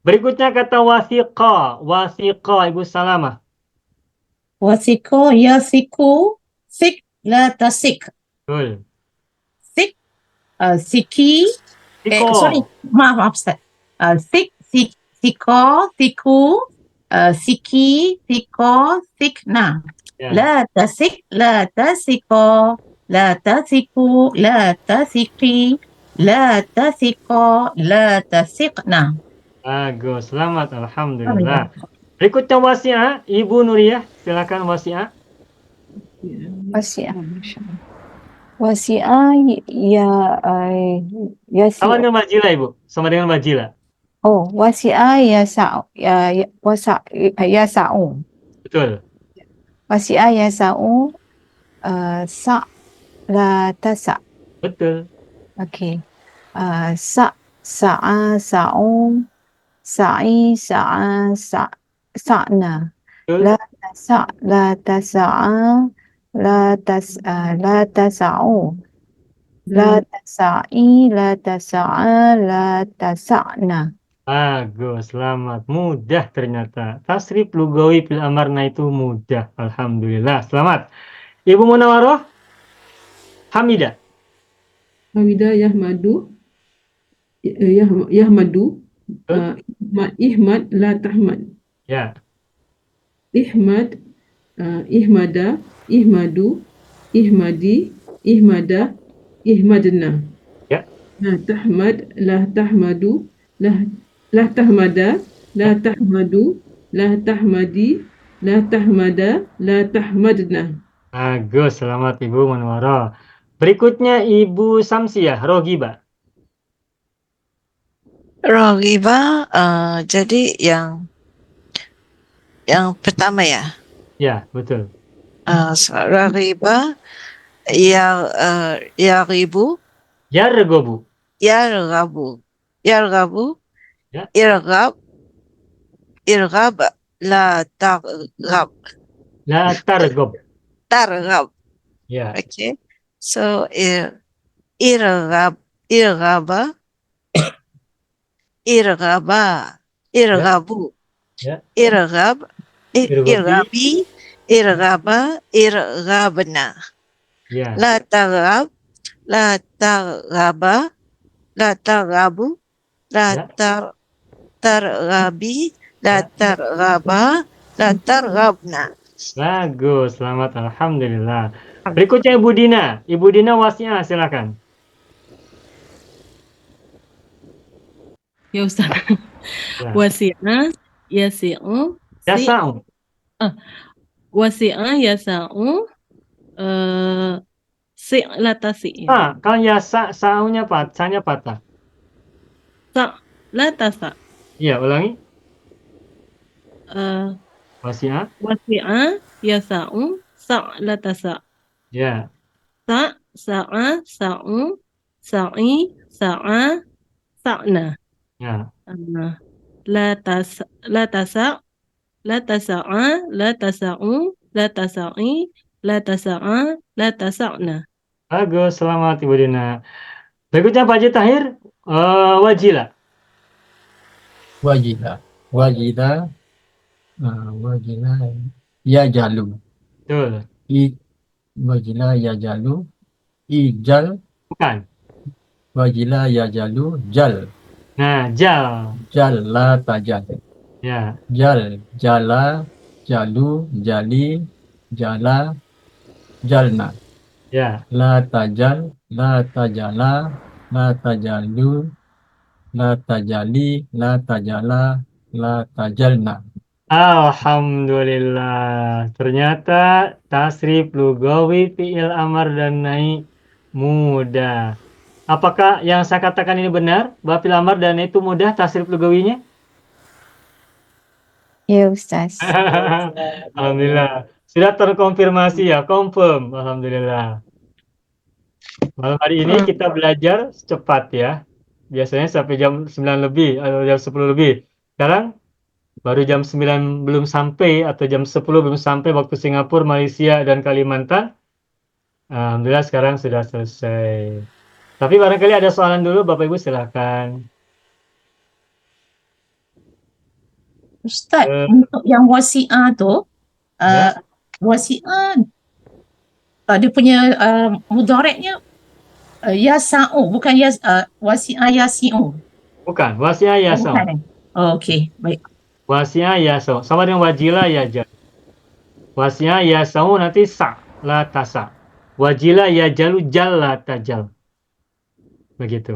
Speaker 1: Berikutnya kata wasiqa. Wasiqa, Ibu Salamah.
Speaker 7: Wasiko, yasiku, sik, la tasik.
Speaker 1: Betul.
Speaker 7: Sik, siki,
Speaker 1: Siko.
Speaker 7: sorry, maaf, Ustaz. Sik, siko, siku, siki, siko, sikna.
Speaker 1: Ya.
Speaker 7: La tasik, la tasiko, la tasiku, la tasiki, la tasiko, la tasikna.
Speaker 1: Bagus, selamat. Alhamdulillah. Berikutnya wasi'ah. Ibu Nuriyah, silakan wasi'ah.
Speaker 2: Wasi'ah. Wasi'ah ya yasi.
Speaker 1: Sama dengan wajila Ibu. Sama dengan wajila.
Speaker 2: Oh, wasi'ah yasa'u. Yasa'u.
Speaker 1: Betul.
Speaker 2: Wasi'ah yasa'u. Sa' la tasa'.
Speaker 1: Betul.
Speaker 2: Okay. Sa'a sa'u. Sa'i sa'a sa'na.
Speaker 1: Betul.
Speaker 2: La tasa' la tasa'a. La tasa'u. La tasa'i la tasa'a la tasa'na.
Speaker 1: Bagus, selamat. Mudah ternyata. Tasrif lugawi fil amarna itu mudah. Alhamdulillah. Selamat. Ibu Munawaroh. Hamidah.
Speaker 4: Hamida yahmadu. Yahmadu. Ihmad la tahmad.
Speaker 1: Ya.
Speaker 4: Ihmad. Ihmada. Ihmadu. Ihmadi. Ihmada. Ihmadna.
Speaker 1: Ya.
Speaker 4: La tahmad. La tahmadu. La tahmada. La tahmadu. La tahmadi. La tahmada. La tahmadna.
Speaker 1: Bagus, selamat Ibu Munawaroh. Berikutnya Ibu Samsiah, Rogiba.
Speaker 5: Rogiba, jadi yang pertama ya.
Speaker 1: Ya, betul.
Speaker 5: Rogiba, yaribu,
Speaker 1: Yargobu.
Speaker 5: yargabu,
Speaker 1: Ya.
Speaker 5: irgab, la targab,
Speaker 1: La targob.
Speaker 5: targab,
Speaker 1: Ya.
Speaker 5: Okay. So irgaba, irgabu,
Speaker 1: Ya.
Speaker 5: irgab,
Speaker 1: Irgobi.
Speaker 5: irgabi, irgaba, irgabna.
Speaker 1: Ya.
Speaker 5: La targab, la targaba, la targabu, la
Speaker 1: Ya.
Speaker 5: targabi, la
Speaker 1: Ya.
Speaker 5: targaba, la targabna.
Speaker 1: Bagus, selamat, alhamdulillah. Berikutnya Ibu Dina. Ibu Dina Wasi'ah, silakan.
Speaker 8: Ya Ustaz.
Speaker 1: Ya.
Speaker 8: Wasi'ah yasi'u
Speaker 1: Yasa'u.
Speaker 8: wasi'ah yasa'u la tasi'.
Speaker 1: Kalau yasa, sa'unya sa'nya patah.
Speaker 8: La tasa.
Speaker 1: Iya, ulangi.
Speaker 8: Eh,
Speaker 1: Wasi'ah.
Speaker 8: Wasi'ah yasa'u la tasa'.
Speaker 1: Ya.
Speaker 8: Sa'a, sa'u, sa'i, sa'a, sa'na.
Speaker 1: Ya.
Speaker 8: La tasa', la tasa'a, la tasa'u, la tasa'i, la tasa'a, la tasa'na.
Speaker 1: Bagus, selamat Ibu Dina. Berikutnya Pak Haji Tahir. Wajila.
Speaker 3: Wajila. Wajila. Wajila. Ya jalu.
Speaker 1: Betul.
Speaker 3: Wajila ya jalu. Ijal.
Speaker 1: Bukan.
Speaker 3: Wajila ya jalu. Jal.
Speaker 1: Nah, jal.
Speaker 3: Jal la tajal.
Speaker 1: Ya.
Speaker 3: Jal. Jala. Jalu. Jali. Jala. Jalna.
Speaker 1: Ya.
Speaker 3: La tajal. La tajala. La tajalu. La tajali. La tajala. La tajalna.
Speaker 1: Alhamdulillah. Ternyata tasrif lugawi fi'il amar dan nahi mudah. Apakah yang saya katakan ini benar? Bahwa fi'il amar dan nahi itu mudah tasrif lugawinya?
Speaker 2: Ya Ustaz.
Speaker 1: Alhamdulillah. Sudah terkonfirmasi ya, confirm. Alhamdulillah. Malam hari ini kita belajar cepat ya. Biasanya sampai jam 9 lebih atau jam 10 lebih. Sekarang baru jam 9 belum sampai atau jam 10 belum sampai waktu Singapura, Malaysia, dan Kalimantan. Alhamdulillah sekarang sudah selesai. Tapi barangkali ada soalan dulu, Bapak Ibu silahkan.
Speaker 7: Ustaz, untuk yang wasi'ah tu,
Speaker 1: Ya.
Speaker 7: wasi'ah dia punya mudaratnya yasa'u, bukan wasi'ah yasi'u.
Speaker 1: Bukan, wasi'ah yasau.
Speaker 7: Bukan. Oh, okey, baik.
Speaker 1: Wasi'ah yasau. Sama dengan wajila yajal. Wasi'ah yasau nanti sa, la tasa. Wajila yajalu jal la tajal. Begitu.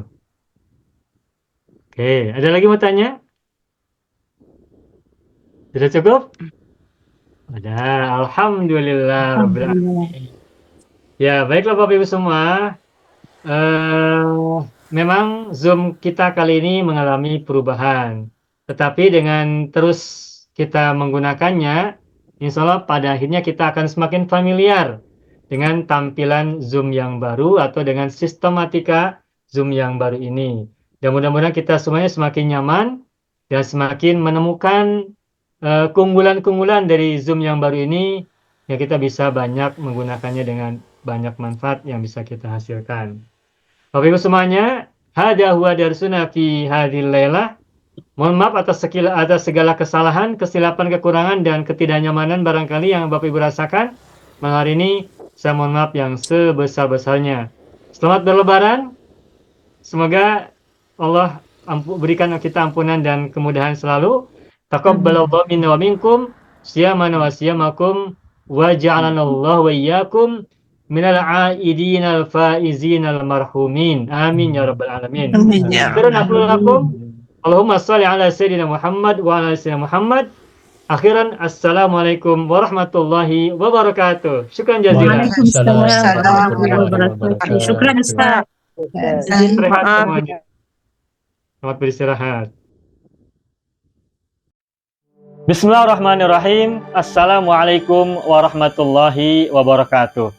Speaker 1: Oke, ada lagi mau tanya? Sudah cukup? Ada. Alhamdulillah Rabbil Alamin. Ya, baiklah Bapak Ibu semua. Memang Zoom kita kali ini mengalami perubahan. Tetapi dengan terus kita menggunakannya, insya Allah pada akhirnya kita akan semakin familiar dengan tampilan Zoom yang baru atau dengan sistematika Zoom yang baru ini. Dan mudah-mudahan kita semuanya semakin nyaman dan semakin menemukan keunggulan-keunggulan dari Zoom yang baru ini, yang kita bisa banyak menggunakannya dengan banyak manfaat yang bisa kita hasilkan. Bapak Ibu semuanya, hada huwa darsuna fi hadhil lailah. Mohon maaf atas segala kesalahan, kesilapan, kekurangan, dan ketidaknyamanan barangkali yang Bapak Ibu rasakan. Malam hari ini, saya mohon maaf yang sebesar-besarnya. Selamat berlebaran. Semoga Allah berikan kita ampunan dan kemudahan selalu. Taqabbalallahu minna wa minkum siyamana wa siyamakum wa ja'alanallahu wa iyyakum minal aidin al faizin al marhumin. Amin ya rabbal alamin.
Speaker 5: Amin ya
Speaker 1: Akhiran Allahumma shalli ala sayyidina Muhammad wa ala sayyidina Muhammad. Akhiran assalamualaikum warahmatullahi wabarakatuh. Syukran jazilan.
Speaker 7: Waalaikumsalam warahmatullahi wabarakatuh. Syukran Ustaz.
Speaker 1: Istirahat semuanya. Selamat beristirahat. Bismillahirrahmanirrahim. Assalamualaikum warahmatullahi wabarakatuh.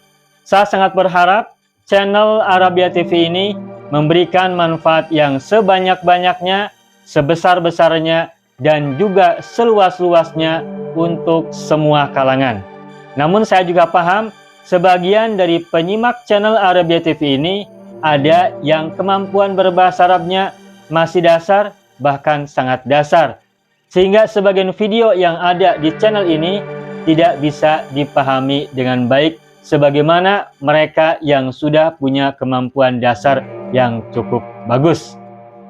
Speaker 1: Saya sangat berharap channel Arabia TV ini memberikan manfaat yang sebanyak-banyaknya, sebesar-besarnya, dan juga seluas-luasnya untuk semua kalangan. Namun saya juga paham sebagian dari penyimak channel Arabia TV ini ada yang kemampuan berbahasa Arabnya masih dasar, bahkan sangat dasar. Sehingga sebagian video yang ada di channel ini tidak bisa dipahami dengan baik sebagaimana mereka yang sudah punya kemampuan dasar yang cukup bagus.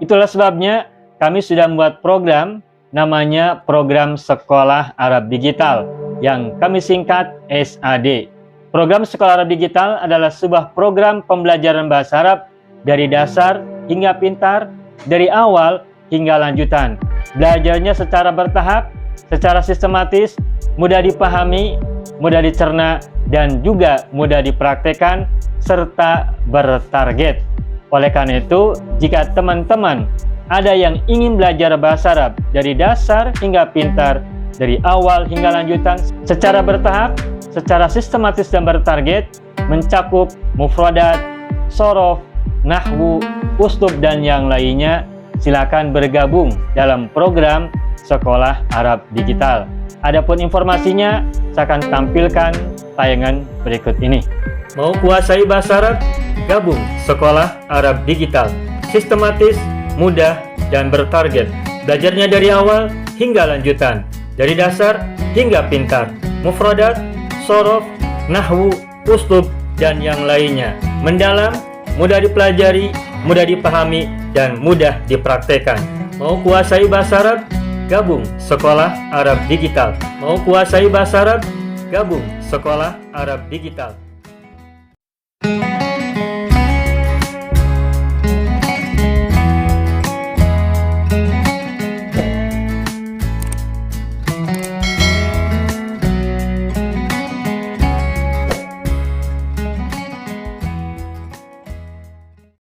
Speaker 1: Itulah sebabnya kami sudah membuat program namanya Program Sekolah Arab Digital yang kami singkat SAD. Program Sekolah Arab Digital adalah sebuah program pembelajaran bahasa Arab dari dasar hingga pintar, dari awal hingga lanjutan. Belajarnya secara bertahap, secara sistematis, mudah dipahami, mudah dicerna, dan juga mudah dipraktekkan, serta bertarget. Oleh karena itu, jika teman-teman ada yang ingin belajar bahasa Arab dari dasar hingga pintar, dari awal hingga lanjutan, secara bertahap, secara sistematis dan bertarget, mencakup mufradat, sorof, nahwu, uslub, dan yang lainnya, silakan bergabung dalam program Sekolah Arab Digital. Adapun informasinya, saya akan tampilkan tayangan berikut ini. Mau kuasai bahasa Arab? Gabung Sekolah Arab Digital. Sistematis, mudah, dan bertarget. Belajarnya dari awal hingga lanjutan, dari dasar hingga pintar, mufradat, sorof, nahwu, uslub, dan yang lainnya. Mendalam, mudah dipelajari, mudah dipahami, dan mudah dipraktekkan. Mau kuasai bahasa Arab? Gabung Sekolah Arab Digital. Mau kuasai bahasa Arab? Gabung Sekolah Arab Digital.